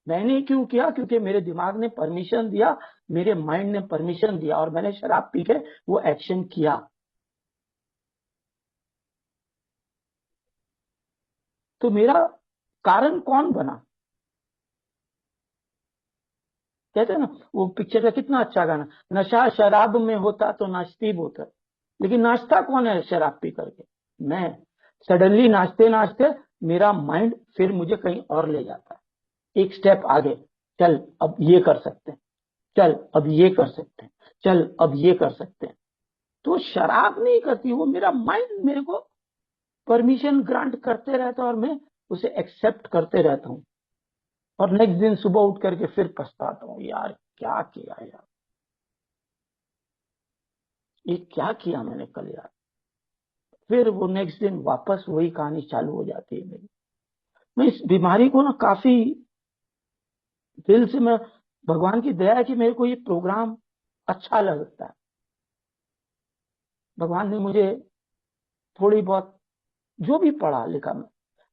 मैंने क्यों किया? क्योंकि मेरे दिमाग ने परमिशन दिया, मेरे माइंड ने परमिशन दिया, और मैंने शराब पी के वो एक्शन किया। तो मेरा कारण कौन बना? कहते हैं ना, वो पिक्चर का कितना अच्छा गाना, नशा शराब में होता तो नाश्तीब होता, लेकिन नाश्ता कौन है शराब पी करके? मैं। सडनली नाचते नाचते मेरा माइंड फिर मुझे कहीं और ले जाता है, एक स्टेप आगे, चल अब ये कर सकते हैं, चल अब ये कर सकते हैं, चल अब ये कर सकते हैं। तो शराब नहीं करती, वो मेरा माइंड मेरे को परमिशन ग्रांट करते रहता है, और मैं उसे एक्सेप्ट करते रहता हूँ। और नेक्स्ट दिन सुबह उठ करके फिर पछताता हूँ, यार क्या किया यार, ये क्या किया मैंने कल यार। फिर वो नेक्स्ट दिन वापस वही कहानी चालू हो जाती है मेरी। मैं इस बीमारी को ना काफी दिल से, मैं, भगवान की दया है कि मेरे को ये प्रोग्राम अच्छा लगता है। भगवान ने मुझे थोड़ी बहुत जो भी पढ़ा लिखा मैं,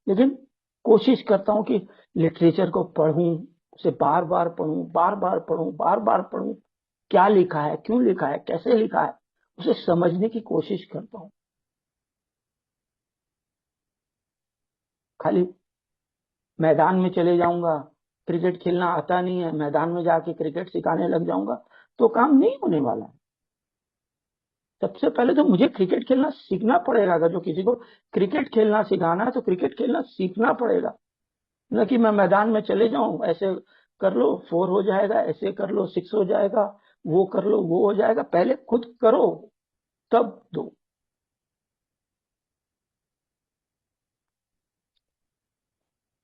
लेकिन कोशिश करता हूँ कि लिटरेचर को पढ़ूं, उसे बार बार पढ़ूं, बार बार पढ़ूं, बार बार पढ़ूं, क्या लिखा है, क्यों लिखा है, कैसे लिखा है, उसे समझने की कोशिश करता हूँ। खाली मैदान में चले जाऊंगा, क्रिकेट खेलना आता नहीं है, मैदान में जाके क्रिकेट सिखाने लग जाऊंगा, तो काम नहीं होने वाला है। सबसे पहले तो मुझे क्रिकेट खेलना सीखना पड़ेगा। अगर जो किसी को क्रिकेट खेलना सिखाना है तो क्रिकेट खेलना सीखना पड़ेगा, न कि मैं मैदान में चले जाऊं, ऐसे कर लो 4 हो जाएगा, ऐसे कर लो 6 हो जाएगा, वो कर लो वो हो जाएगा। पहले खुद करो तब दो।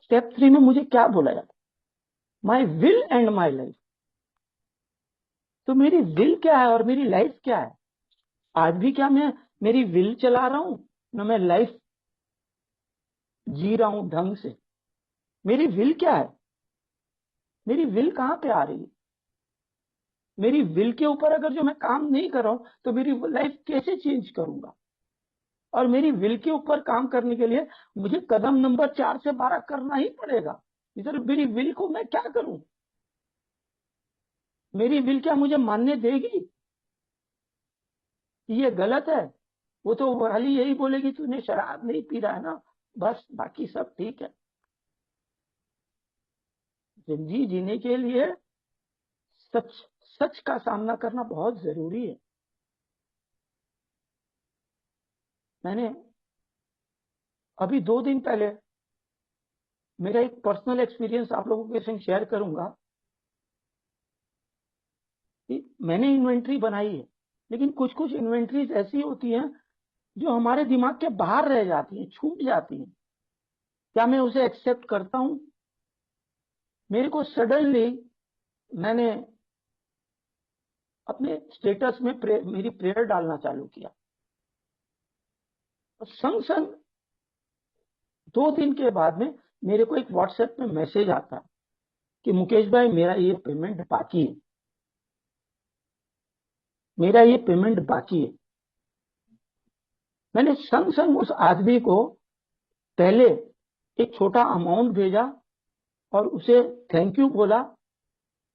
स्टेप 3 में मुझे क्या बोला जाता? My will and my life. तो मेरी विल क्या है और मेरी लाइफ क्या है? आज भी क्या मैं मेरी विल चला रहा हूं, ना मैं लाइफ जी रहा हूं ढंग से? मेरी विल क्या है? मेरी विल कहां पे आ रही है? मेरी विल के ऊपर अगर जो मैं काम नहीं कर रहा हूं तो मेरी लाइफ कैसे चेंज करूंगा? और मेरी विल के ऊपर काम करने के लिए मुझे कदम नंबर 4 से 12 करना ही पड़ेगा। इधर मेरी विल को मैं क्या करूं? मेरी विल क्या मुझे मानने देगी कि ये गलत है? वो तो खाली यही बोलेगी तूने शराब नहीं पी रहा है ना, बस बाकी सब ठीक है। जिंदगी जीने के लिए सच सच का सामना करना बहुत जरूरी है। मैंने अभी 2 दिन पहले मेरा एक पर्सनल एक्सपीरियंस आप लोगों के संग शेयर करूंगा कि मैंने इन्वेंट्री बनाई है, लेकिन कुछ कुछ इन्वेंट्रीज ऐसी होती हैं जो हमारे दिमाग के बाहर रह जाती हैं, छूट जाती हैं। क्या मैं उसे एक्सेप्ट करता हूं? मेरे को सडनली मैंने अपने स्टेटस में मेरी प्रेयर डालना चालू किया, और संग संग 2 दिन के बाद में मेरे को एक व्हाट्सएप में मैसेज आता है कि मुकेश भाई मेरा ये पेमेंट बाकी है, मेरा ये पेमेंट बाकी है। मैंने संग संग उस आदमी को पहले एक छोटा अमाउंट भेजा और उसे थैंक यू बोला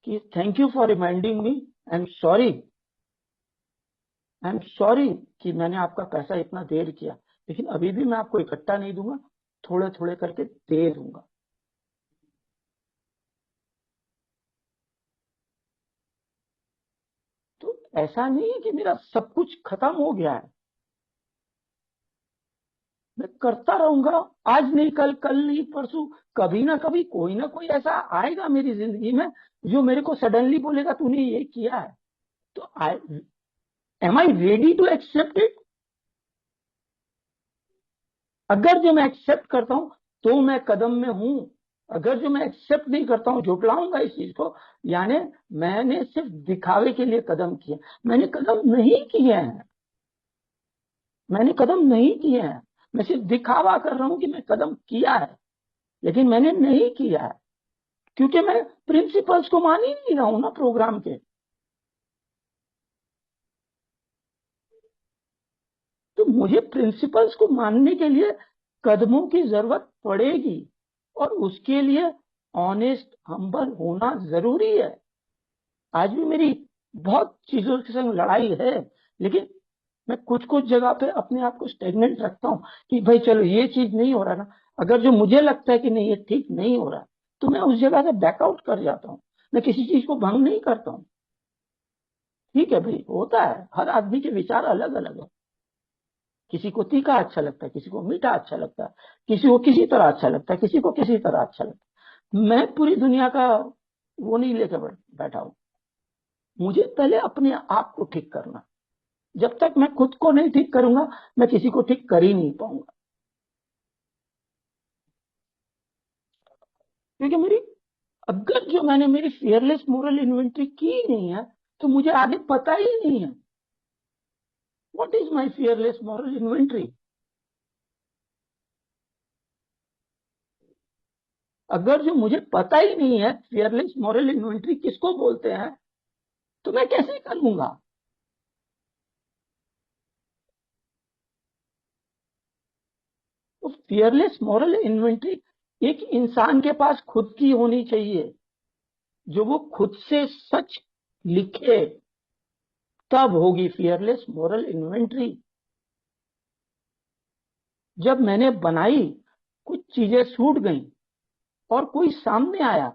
कि thank you for reminding me, I am sorry, I am sorry कि मैंने आपका पैसा इतना देर किया, लेकिन अभी भी मैं आपको इकट्ठा नहीं दूंगा, थोड़े थोड़े करके दे दूंगा। तो ऐसा नहीं है कि मेरा सब कुछ खत्म हो गया है, मैं करता रहूंगा। आज नहीं कल, कल नहीं परसों, कभी ना कोई ऐसा आएगा मेरी जिंदगी में जो मेरे को सडनली बोलेगा तूने ये किया है। तो I am I ready to accept it? अगर जो मैं एक्सेप्ट करता हूं तो मैं कदम में हूं, अगर जो मैं एक्सेप्ट नहीं करता हूं, झुटलाऊंगा इस चीज को, यानी मैंने सिर्फ दिखावे के लिए कदम किए, मैंने कदम नहीं किए हैं, मैंने कदम नहीं किए हैं। मैं सिर्फ दिखावा कर रहा हूं कि मैं कदम किया है, लेकिन मैंने नहीं किया है, क्योंकि मैं प्रिंसिपल्स को मान ही नहीं रहा हूं ना प्रोग्राम के। तो मुझे प्रिंसिपल्स को मानने के लिए कदमों की जरूरत पड़ेगी, और उसके लिए ऑनेस्ट हम्बल होना जरूरी है। आज भी मेरी बहुत चीजों के संग लड़ाई है, लेकिन मैं कुछ कुछ जगह पे अपने आप को स्टेगनेंट रखता हूँ कि भाई चलो ये चीज नहीं हो रहा ना, अगर जो मुझे लगता है कि नहीं ये ठीक नहीं हो रहा, तो मैं उस जगह से बैकआउट कर जाता हूँ, मैं किसी चीज को भंग नहीं करता हूँ। ठीक है भाई, होता है, हर आदमी के विचार अलग अलग है, किसी को तीखा अच्छा लगता है, किसी को मीठा अच्छा लगता है, किसी को किसी तरह अच्छा लगता है, किसी को किसी तरह अच्छा लगता है। मैं पूरी दुनिया का वो नहीं लेकर बैठा हूं। मुझे पहले अपने आप को ठीक करना, जब तक मैं खुद को नहीं ठीक करूंगा मैं किसी को ठीक कर ही नहीं पाऊंगा। क्योंकि मेरी अगर जो मैंने मेरी फियरलेस मोरल इन्वेंट्री की नहीं है, तो मुझे आगे पता ही नहीं है what is my fearless moral inventory. अगर जो मुझे पता ही नहीं है फियरलेस मोरल इन्वेंट्री किसको बोलते हैं, तो मैं कैसे करूंगा? तो फियरलेस मॉरल इन्वेंट्री एक इंसान के पास खुद की होनी चाहिए, जो वो खुद से सच लिखे, तब होगी फियरलेस मॉरल इन्वेंट्री। जब मैंने बनाई, कुछ चीजें छूट गई और कोई सामने आया,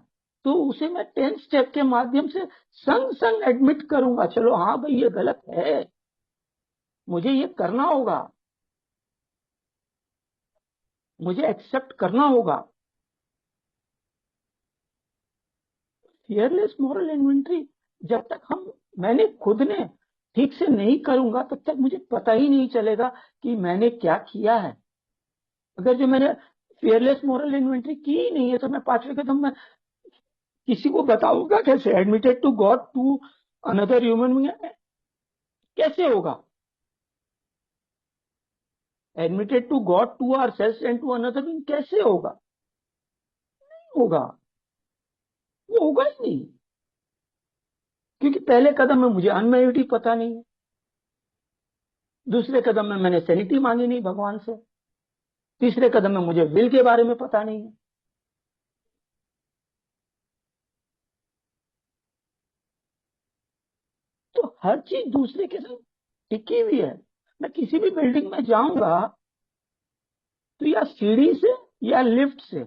तो उसे मैं 10 स्टेप के माध्यम से संग संग एडमिट करूंगा, चलो हाँ भाई ये गलत है, मुझे ये करना होगा, मुझे एक्सेप्ट करना होगा। फियरलेस मॉरल इन्वेंट्री जब तक हम मैंने खुद ने ठीक से नहीं करूंगा, तब तक मुझे पता ही नहीं चलेगा कि मैंने क्या किया है। अगर जो मैंने फियरलेस मॉरल इन्वेंट्री की ही नहीं है, तो मैं 5वें कदम में किसी को बताऊंगा कैसे? Admitted to God to another human being कैसे होगा? Admitted to God to our self and to another being कैसे होगा? होगा, वो होगा ही नहीं, क्योंकि पहले कदम में मुझे अनमेरिटी पता नहीं है, दूसरे कदम में मैंने सैनिटी मांगी नहीं भगवान से, तीसरे कदम में मुझे विल के बारे में पता नहीं है। तो हर चीज दूसरे के साथ टिकी हुई है। मैं किसी भी बिल्डिंग में जाऊंगा तो या सीढ़ी से या लिफ्ट से,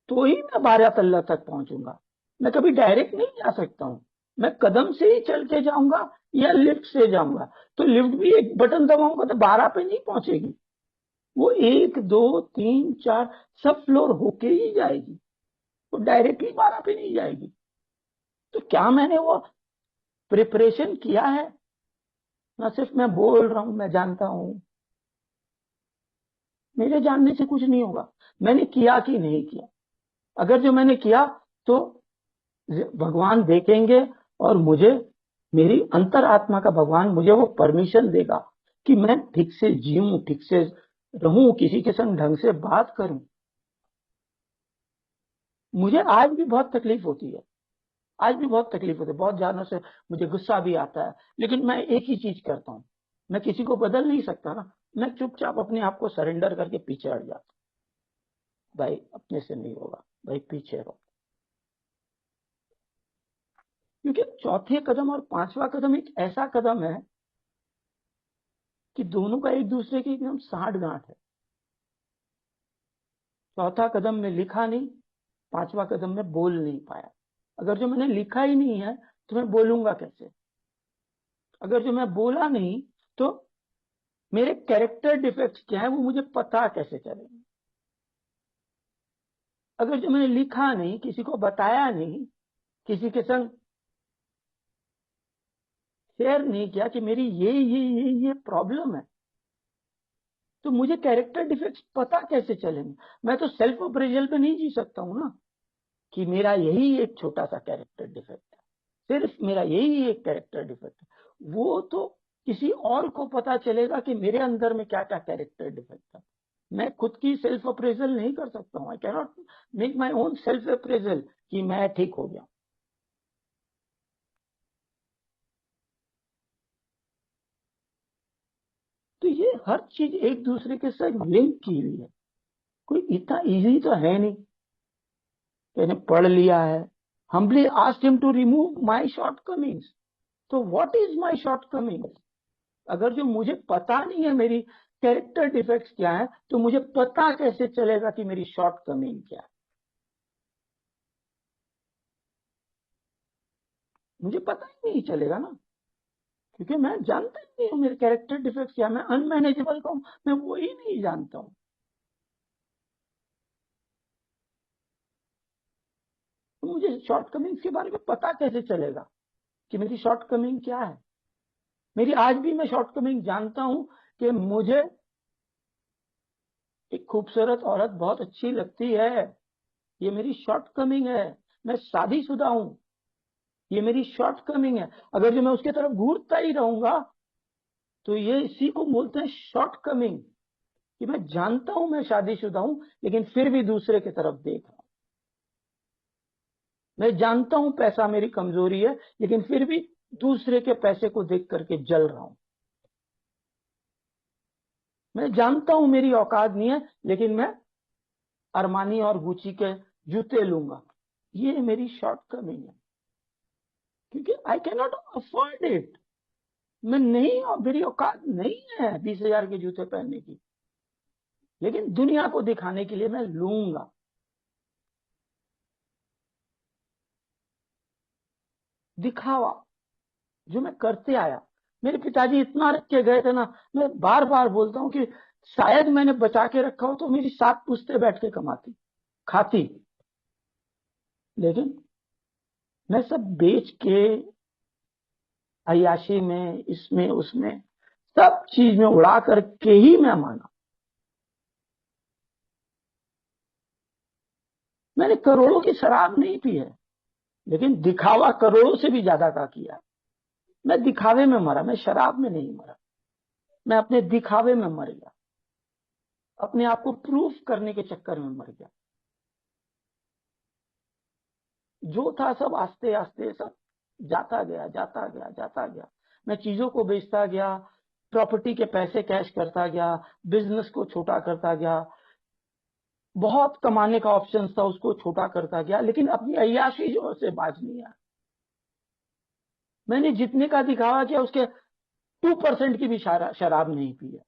तो ही मैं 12 तल्ला तक पहुंचूंगा। मैं कभी डायरेक्ट नहीं जा सकता हूँ, मैं कदम से ही चल के जाऊंगा या लिफ्ट से जाऊंगा। तो लिफ्ट भी एक बटन दबाऊंगा तो 12 पे नहीं पहुंचेगी, वो 1 2 3 4 सब फ्लोर होके ही जाएगी, वो डायरेक्टली 12 पे नहीं जाएगी। तो क्या मैंने वो प्रिपरेशन किया है? ना सिर्फ मैं बोल रहा हूं मैं जानता हूं, मेरे जानने से कुछ नहीं होगा। मैंने किया कि नहीं किया? अगर जो मैंने किया तो भगवान देखेंगे, और मुझे, मेरी अंतरात्मा का भगवान मुझे वो परमिशन देगा कि मैं ठीक से जीऊं, ठीक से रहूं, किसी के संग ढंग से बात करूं। मुझे आज भी बहुत तकलीफ होती है, आज भी बहुत तकलीफ होती है, बहुत जानों से मुझे गुस्सा भी आता है, लेकिन मैं एक ही चीज करता हूं, मैं किसी को बदल नहीं सकता ना, मैं चुपचाप अपने आप को सरेंडर करके पीछे हट जाता हूं। भाई अपने से नहीं होगा, भाई पीछे रहो। क्योंकि चौथे कदम और पांचवा कदम एक ऐसा कदम है कि दोनों का एक दूसरे की एकदम साठ गांठ है। चौथा कदम में लिखा नहीं, पांचवा कदम में बोल नहीं पाया। अगर जो मैंने लिखा ही नहीं है तो मैं बोलूंगा कैसे? अगर जो मैं बोला नहीं तो मेरे कैरेक्टर डिफेक्ट्स क्या है वो मुझे पता कैसे चलेगा? अगर जो मैंने लिखा नहीं, किसी को बताया नहीं, किसी के संग शेयर नहीं किया कि मेरी ये प्रॉब्लम है, तो मुझे कैरेक्टर डिफेक्ट्स पता कैसे चलेंगे? मैं तो सेल्फ अप्रेजल पे नहीं जी सकता हूं ना कि मेरा यही एक छोटा सा कैरेक्टर डिफेक्ट है, सिर्फ मेरा यही एक कैरेक्टर डिफेक्ट है। वो तो किसी और को पता चलेगा कि मेरे अंदर में क्या क्या कैरेक्टर डिफेक्ट है। मैं खुद की सेल्फ अप्रेजल नहीं कर सकता हूँ, I cannot make my own self appraisal कि मैं ठीक हो गया। तो ये हर चीज एक दूसरे के साथ लिंक की हुई है, कोई इतना इजी तो है नहीं। मैंने पढ़ लिया है, humbly asked him to remove my shortcomings। तो what is my shortcomings? अगर जो मुझे पता नहीं है मेरी कैरेक्टर डिफेक्ट्स क्या है, तो मुझे पता कैसे चलेगा कि मेरी शॉर्टकमिंग क्या है? मुझे पता ही नहीं चलेगा ना, क्योंकि मैं जानता ही नहीं हूँ मेरे कैरेक्टर डिफेक्ट्स क्या है। मैं अनमैनेजेबल का हूं, मैं वो ही नहीं जानता हूँ। तो मुझे शॉर्टकमिंग्स के बारे में पता कैसे चलेगा कि मेरी शॉर्टकमिंग क्या है? मेरी आज भी मैं शॉर्टकमिंग जानता हूं कि मुझे एक खूबसूरत औरत बहुत अच्छी लगती है, ये मेरी शॉर्टकमिंग है। मैं शादीशुदा हूं, ये मेरी शॉर्टकमिंग है। अगर जो मैं उसके तरफ घूरता ही रहूंगा तो ये इसी को बोलते हैं शॉर्टकमिंग, कि मैं जानता हूं मैं शादीशुदा हूं लेकिन फिर भी दूसरे की तरफ देख रहा हूं। मैं जानता हूं पैसा मेरी कमजोरी है लेकिन फिर भी दूसरे के पैसे को देख करके जल रहा हूं। मैं जानता हूं मेरी औकात नहीं है लेकिन मैं अरमानी और गुची के जूते लूंगा। ये मेरी शॉर्टकमिंग है, क्योंकि I can not afford it. मैं नहीं, और मेरी औकात नहीं है 20,000 के जूते पहनने की, लेकिन दुनिया को दिखाने के लिए मैं लूंगा। दिखावा जो मैं करते आया, मेरे पिताजी इतना रख के गए थे ना, मैं बार बार बोलता हूँ कि शायद मैंने बचा के रखा हो तो मेरी 7 पुश्ते बैठ के कमाती खाती, लेकिन मैं सब बेच के अय्याशी में, इसमें उसमें, सब चीज में उड़ा करके ही मैं माना। मैंने करोड़ों की शराब नहीं पी है, लेकिन दिखावा करोड़ों से भी ज्यादा का किया। मैं दिखावे में मरा, मैं शराब में नहीं मरा, मैं अपने दिखावे में मर गया, अपने आप को प्रूफ करने के चक्कर में मर गया। जो था सब आस्ते आस्ते सब जाता गया, जाता गया, जाता गया। मैं चीजों को बेचता गया, प्रॉपर्टी के पैसे कैश करता गया, बिजनेस को छोटा करता गया, बहुत कमाने का ऑप्शन था उसको छोटा करता गया, लेकिन अपनी अय्याशी जो से बाज नहीं आया। मैंने जितने का दिखावा किया उसके 2% की भी शराब नहीं पी है।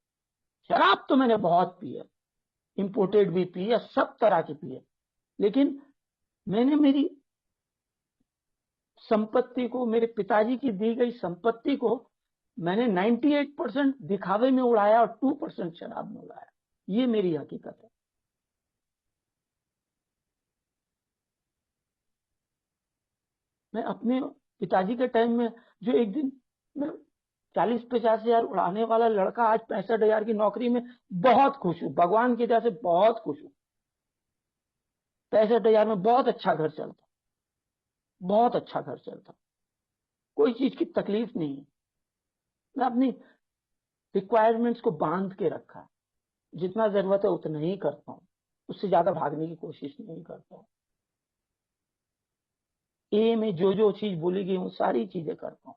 शराब तो मैंने बहुत पी है, इंपोर्टेड भी पी है, सब तरह की पी है, लेकिन मैंने मेरी संपत्ति को, मेरे पिताजी की दी गई संपत्ति को मैंने 98% दिखावे में उड़ाया और 2% शराब में उड़ाया। ये मेरी हकीकत है। मैं अपने पिताजी के टाइम में जो एक दिन मैं 40-50 हजार उड़ाने वाला लड़का आज 65 हजार की नौकरी में बहुत खुश हूं, भगवान की दया से बहुत खुश हूं। 65 हजार में बहुत अच्छा घर चलता, बहुत अच्छा घर चलता, कोई चीज की तकलीफ नहीं है। मैं अपनी रिक्वायरमेंट्स को बांध के रखा है, जितना जरूरत है उतना ही करता हूँ, उससे ज्यादा भागने की कोशिश नहीं करता हूँ। ए में जो जो चीज बोली गई वो सारी चीजें करता हूँ।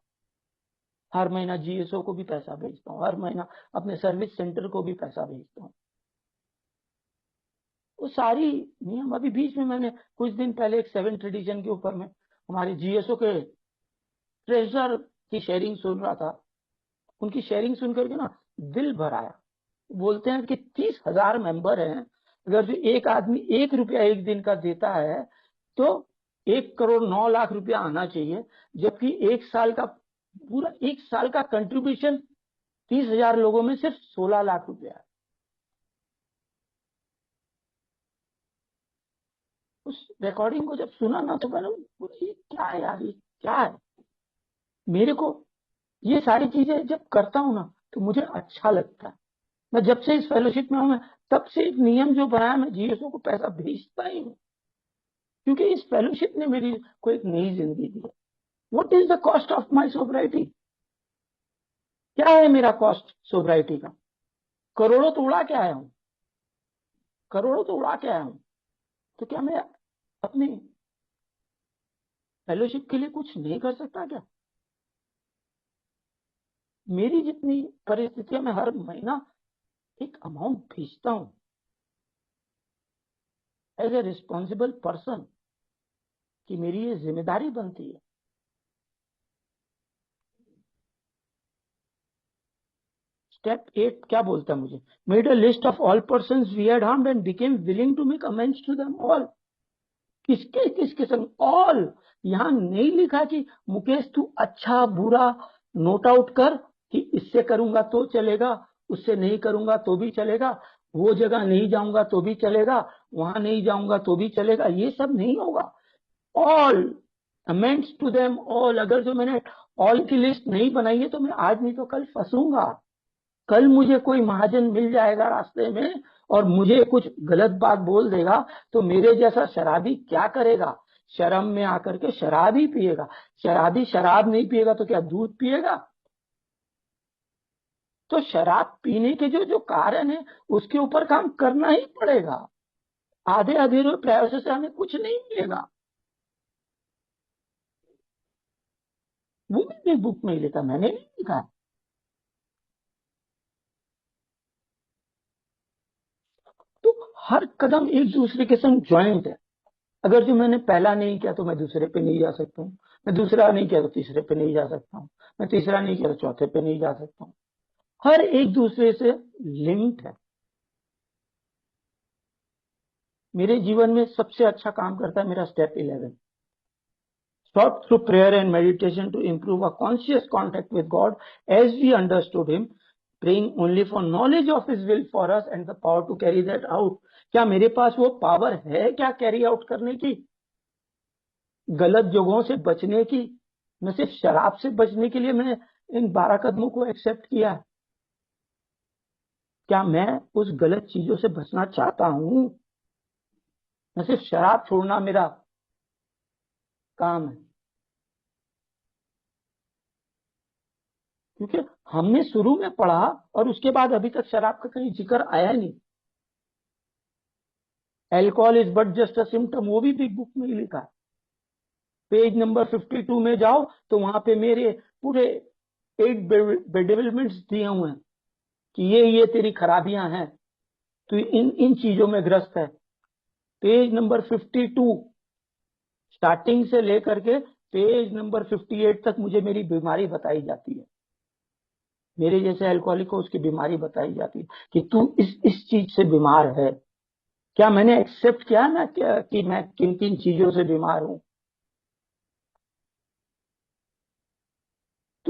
हर महीना जीएसओ को भी पैसा भेजता हूँ, हर महीना अपने सर्विस सेंटर को भी पैसा भेजता हूँ। वो सारी नियम, अभी बीच में मैंने कुछ दिन पहले एक 7th एडिशन के ऊपर में हमारे जीएसओ के ट्रेजर की शेयरिंग सुन रहा था। उनकी शेयरिंग सुन करके ना दिल भर आया। बोलते हैं कि 30,000 मेंबर हैं, अगर जो एक आदमी 1 रुपया एक दिन का देता है तो 1,09,00,000 रुपया आना चाहिए, जबकि एक साल का पूरा 1 साल का कंट्रीब्यूशन 30,000 लोगों में सिर्फ 16 लाख रुपया है। उस रिकॉर्डिंग को जब सुना ना तो मैंने ये क्या है यार, ये क्या है। मेरे को ये सारी चीजें जब करता हूं ना तो मुझे अच्छा लगता है। मैं जब से इस फेलोशिप में हूं, मैं तब से एक नियम जो बनाया, मैं जीएसओ को पैसा भेजता ही हूँ, क्योंकि इस फेलोशिप ने मेरी को एक नई जिंदगी दी है। What is the cost of my sobriety? क्या है मेरा कॉस्ट सोब्राइटी का? करोड़ों तो उड़ा के आया हूं, करोड़ों तो उड़ा के आया हूं। तो क्या मैं अपनी फेलोशिप के लिए कुछ नहीं कर सकता क्या? मेरी जितनी परिस्थितियां, मैं हर महीना एक अमाउंट भेजता हूं एज ए रिस्पॉन्सिबल पर्सन, कि मेरी ये जिम्मेदारी बनती है। स्टेप 8 क्या बोलता है मुझे? Made a list of all person we had harmed and became willing to make amends to them all. किसके किसके संग? ऑल। यहां नहीं लिखा कि मुकेश तू अच्छा बुरा नोट आउट कर, कि इससे करूंगा तो चलेगा, उससे नहीं करूंगा तो भी चलेगा, वो जगह नहीं जाऊंगा तो भी चलेगा, वहां नहीं जाऊंगा तो भी चलेगा। ये सब नहीं होगा। All, amends to them all. अगर जो मैंने ऑल की लिस्ट नहीं बनाई है तो मैं आज नहीं तो कल फंसूंगा। कल मुझे कोई महाजन मिल जाएगा रास्ते में और मुझे कुछ गलत बात बोल देगा, तो मेरे जैसा शराबी क्या करेगा? शर्म में आकर के शराब ही पिएगा। शराबी शराब नहीं पिएगा तो क्या दूध पिएगा? तो शराब पीने के जो जो कारण है उसके ऊपर काम करना ही पड़ेगा। आधे अधूरे प्रयासों से हमें कुछ नहीं मिलेगा। वो मैंने बुक में लिखा, मैंने नहीं लिखा। तो हर कदम एक दूसरे के संग ज्वाइंट है। अगर जो मैंने पहला नहीं किया तो मैं दूसरे पे नहीं जा सकता हूँ, मैं दूसरा नहीं किया तो तीसरे पे नहीं जा सकता हूँ, मैं तीसरा नहीं किया तो चौथे पे नहीं जा सकता हूँ। हर एक दूसरे से लिंक्ड है। मेरे जीवन में सबसे अच्छा काम करता है मेरा step 11, sought through prayer and meditation to improve our conscious contact with God as we understood Him, praying only for knowledge of His will for us and the power to carry that out। क्या मेरे पास वो power है क्या carry out करने की, गलत जगहों से बचने की? मैं सिर्फ शराब से बचने के लिए मैंने इन 12 कदमों को एक्सेप्ट किया। क्या मैं उस गलत चीजों से बचना चाहता हूं? मैं सिर्फ शराब छोड़ना मेरा काम है, क्योंकि हमने शुरू में पढ़ा और उसके बाद अभी तक शराब का कहीं जिक्र आया नहीं। Alcohol is but just a symptom, वो भी बिग बुक में ही लिखा है। पेज नंबर 52 में जाओ तो वहां पे मेरे पूरे 8 बेडेवलपमेंट्स दिए हुए हैं कि ये तेरी खराबियां हैं, तो इन इन चीजों में ग्रस्त है। पेज नंबर 52 स्टार्टिंग से लेकर के पेज नंबर 58 तक मुझे मेरी बीमारी बताई जाती है। मेरे जैसे अल्कोहलिक को उसकी बीमारी बताई जाती है कि तू इस चीज से बीमार है। क्या मैंने एक्सेप्ट किया ना कि मैं किन किन चीजों से बीमार हूं?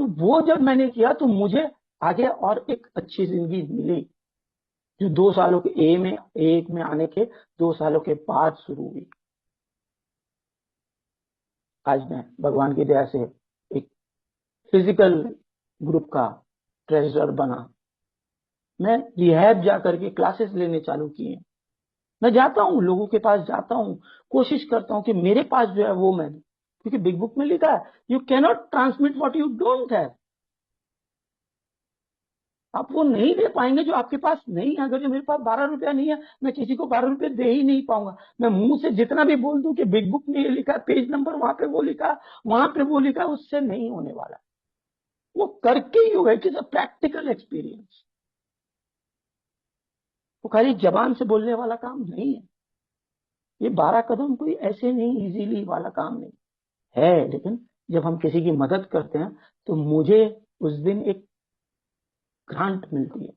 तो वो जब मैंने किया तो मुझे आगे और एक अच्छी जिंदगी मिली, जो 2 सालों के एक में आने के 2 सालों के बाद शुरू हुई। आज मैं भगवान की दया से एक फिजिकल ग्रुप का ट्रेजरर बना। मैं रिहैब जा करके क्लासेस लेने चालू किए। मैं जाता हूँ, लोगों के पास जाता हूँ, कोशिश करता हूँ कि मेरे पास जो है वो मैं दूं। क्योंकि बिग बुक में लिखा है, you cannot transmit what you don't have. आप वो नहीं दे पाएंगे जो आपके पास नहीं है। अगर जो मेरे पास 12 रुपया नहीं है, मैं किसी को 12 रुपये दे ही नहीं पाऊंगा। मैं मुंह से जितना भी बोल दूं कि बिग बुक में ये लिखा, पेज नंबर वहां पे वो लिखा, वहां पे वो लिखा, उससे नहीं होने वाला। वो करके ही होगा। It is a practical experience. वो खाली जबान से बोलने वाला काम नहीं है। ये 12 कदम कोई ऐसे नहीं, इजीली वाला काम नहीं है। लेकिन जब हम किसी की मदद करते हैं तो मुझे उस दिन एक ग्रांट मिलती है।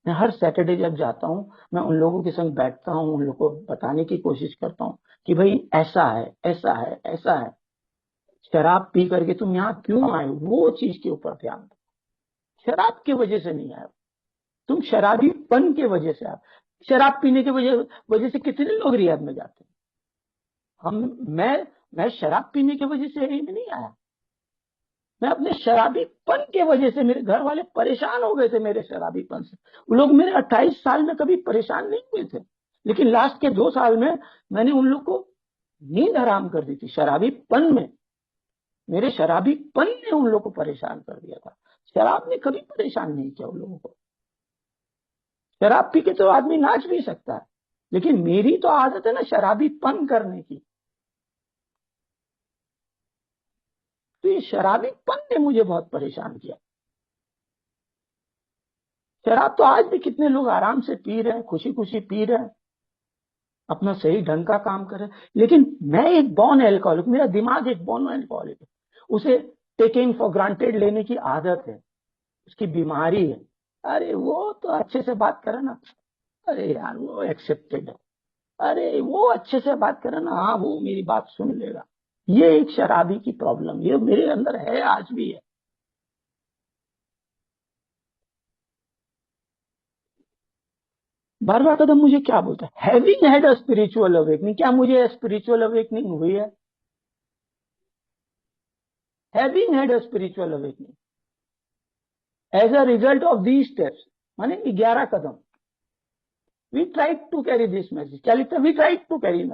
मैं हर सैटरडे जब जाता हूँ, मैं उन लोगों के संग बैठता हूँ, उन लोगों को बताने की कोशिश करता हूँ कि भाई ऐसा है, ऐसा है, ऐसा है। शराब पी करके तुम यहाँ क्यों आए, वो चीज के ऊपर ध्यान दो। शराब की वजह से नहीं आए, तुम शराबीपन के वजह से आए। शराब पीने की वजह वजह से कितने लोग रियाद में जाते हैं। हम मैं शराब पीने की वजह से में नहीं आया। मैं अपने शराबीपन के वजह से, मेरे घर वाले परेशान हो गए थे मेरे शराबीपन से। वो लोग मेरे 28 साल में कभी परेशान नहीं हुए थे, लेकिन लास्ट के 2 साल में मैंने उन लोग को नींद हराम कर दी थी शराबीपन में। मेरे शराबीपन ने उन लोग को परेशान कर दिया था। शराब ने कभी परेशान नहीं किया उन लोगों को। शराब पी के तो आदमी नाच भी सकता है, लेकिन मेरी तो आदत है ना शराबीपन करने की। तो ये शराबीपन ने मुझे बहुत परेशान किया। शराब तो आज भी कितने लोग आराम से पी रहे हैं, खुशी खुशी पी रहे हैं, अपना सही ढंग का काम कर रहे हैं। लेकिन मैं एक बॉर्न एल्कोहलिक, मेरा दिमाग एक बॉर्न एल्कोहलिक है। उसे टेकिंग फॉर ग्रांटेड लेने की आदत है, उसकी बीमारी है। अरे वो तो अच्छे से बात करे ना, अरे यार वो एक्सेप्टेड है, अरे वो अच्छे से बात करे ना, हाँ वो मेरी बात सुन लेगा। ये एक शराबी की प्रॉब्लम, ये मेरे अंदर है, आज भी है। 12वां कदम मुझे क्या बोलता है? Having had a spiritual awakening. क्या मुझे स्पिरिचुअल अवेकनिंग हुई है? Having had a spiritual awakening as a result of these steps, माने 11 कदम। We tried to carry this message. क्या लिखता है? We tried to carry.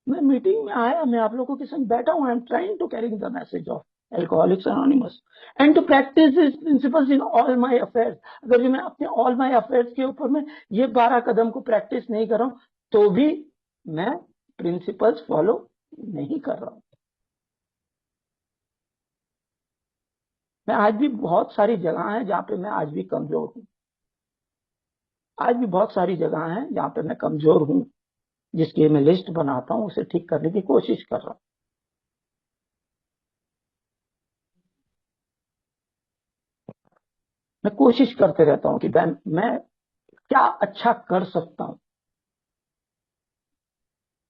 मैं मीटिंग में आया, मैं आप लोगों के संग बैठा हूं। I am trying to carry the message of Alcoholics Anonymous and to practice this principles in all my affairs. अगर जो मैं अपने ऑल माय अफेयर्स के ऊपर में ये 12 कदम को प्रैक्टिस नहीं कर रहा हूं, तो भी मैं प्रिंसिपल्स फॉलो नहीं कर रहा हूं। मैं आज भी बहुत सारी जगह है जहां पे मैं आज भी कमजोर हूं। आज भी बहुत सारी जगह है जहां पे मैं कमजोर हूं, जिसकी मैं लिस्ट बनाता हूं, उसे ठीक करने की कोशिश कर रहा हूं। मैं कोशिश करते रहता हूं कि मैं क्या अच्छा कर सकता हूं।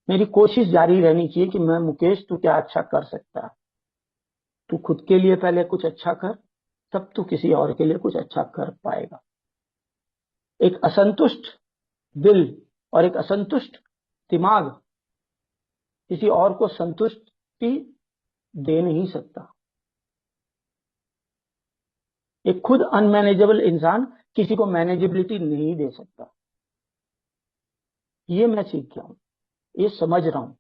मेरी कोशिश जारी रहनी चाहिए कि मैं मुकेश तू क्या अच्छा कर सकता है। तू खुद के लिए पहले कुछ अच्छा कर, तब तू किसी और के लिए कुछ अच्छा कर पाएगा। एक असंतुष्ट दिल और एक असंतुष्ट दिमाग किसी और को संतुष्टि दे नहीं सकता। एक खुद अनमैनेजेबल इंसान किसी को मैनेजेबिलिटी नहीं दे सकता। ये मैं सीख गया हूं, ये समझ रहा हूं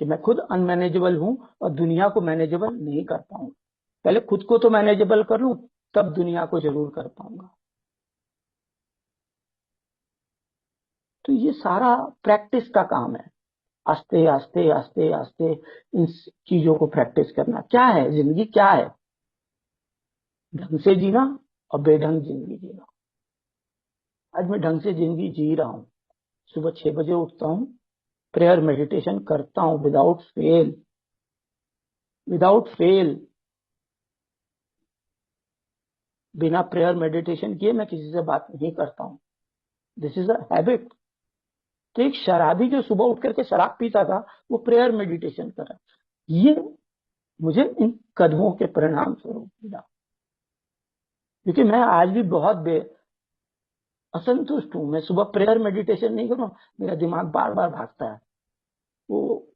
कि मैं खुद अनमैनेजेबल हूं और दुनिया को मैनेजेबल नहीं कर पाऊंगा। पहले खुद को तो मैनेजेबल कर लूं, तब दुनिया को जरूर कर पाऊंगा। तो ये सारा प्रैक्टिस का काम है। आस्ते आस्ते आस्ते आस्ते इन चीजों को प्रैक्टिस करना। क्या है जिंदगी? क्या है? ढंग से जीना और बेढंग जिंदगी जीना। आज मैं ढंग से जिंदगी जी रहा हूँ। सुबह 6 बजे उठता हूँ, प्रेयर मेडिटेशन करता हूँ विदाउट फेल, विदाउट फेल। बिना प्रेयर मेडिटेशन किए मैं किसी से बात नहीं करता हूँ। This is a habit. तो एक शराबी जो सुबह उठ करके शराब पीता था, वो प्रेयर मेडिटेशन कर रहा है। ये मुझे इन कदमों के परिणाम स्वरूप मिला, क्योंकि मैं आज भी बहुत असंतुष्ट हूं। मैं सुबह प्रेयर मेडिटेशन नहीं करूं, मेरा दिमाग बार बार भागता है। वो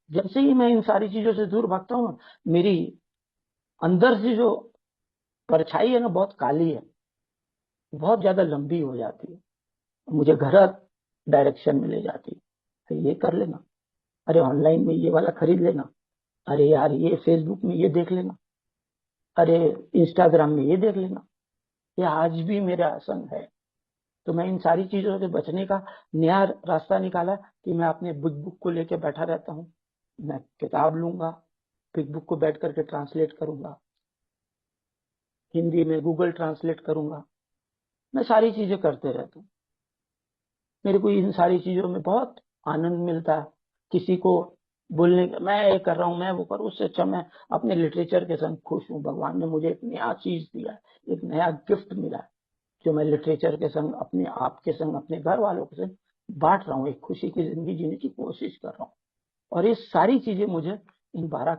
जैसे ही मैं इन सारी चीजों से दूर भागता हूँ, मेरी अंदर से जो परछाई है ना, बहुत काली है, बहुत ज्यादा लंबी हो जाती है, मुझे गलत डायरेक्शन में ले जाती है। तो ये कर लेना, अरे ऑनलाइन में ये वाला खरीद लेना, अरे यार ये फेसबुक में ये देख लेना, अरे इंस्टाग्राम में ये देख लेना, ये आज भी मेरा संग है। तो मैं इन सारी चीजों से बचने का नया रास्ता निकाला कि मैं अपने बिग बुक को लेके बैठा रहता हूँ। मैं किताब लूंगा, बिग बुक को बैठ करके ट्रांसलेट करूंगा, हिंदी में गूगल ट्रांसलेट करूंगा, मैं सारी चीजें करते रहता हूँ। मेरे को इन सारी चीजों में बहुत आनंद मिलता है। किसी को बोलने का, मैं ये कर रहा हूँ, मैं वो कर, उससे अच्छा मैं अपने लिटरेचर के संग खुश हूँ। भगवान ने मुझे एक नया चीज दिया है, एक नया गिफ्ट मिला है, जो मैं लिटरेचर के संग, अपने आप के संग, अपने घर वालों के संग बांट रहा हूँ। एक खुशी की जिंदगी जीने की कोशिश कर रहा हूँ। और ये सारी चीजें मुझे इन 12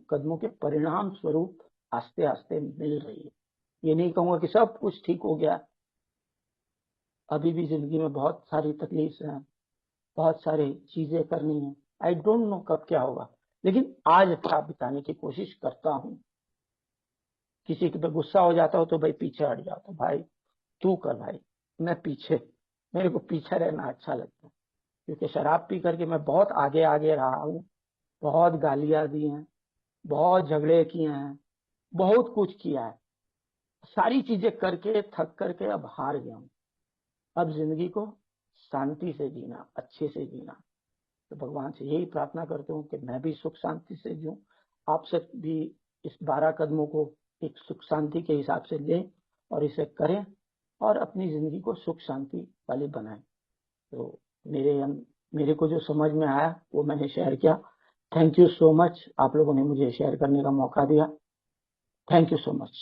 कदमों के परिणाम स्वरूप आस्ते आस्ते मिल रही है। ये नहीं कहूंगा कि सब कुछ ठीक हो गया, अभी भी जिंदगी में बहुत सारी तकलीफ हैं, बहुत सारी चीजें करनी है। आई डोंट नो कब क्या होगा, लेकिन आज अच्छा बिताने की कोशिश करता हूँ। किसी के पे गुस्सा हो जाता हो तो भाई पीछे हट जाता हूँ, भाई तू कर भाई, मैं पीछे, मेरे को पीछे रहना अच्छा लगता है। क्योंकि शराब पी करके मैं बहुत आगे आगे रहा हूँ, बहुत गालियां दी हैं, बहुत झगड़े किए हैं, बहुत कुछ किया है। सारी चीजें करके थक करके अब हार गया हूँ। अब जिंदगी को शांति से जीना, अच्छे से जीना। तो भगवान से यही प्रार्थना करता हूँ कि मैं भी सुख शांति से जीऊं, आप सब भी इस 12 कदमों को एक सुख शांति के हिसाब से लें और इसे करें और अपनी जिंदगी को सुख शांति वाली बनाएं। तो मेरे को जो समझ में आया वो मैंने शेयर किया। थैंक यू सो मच, आप लोगों ने मुझे शेयर करने का मौका दिया। Thank you so much.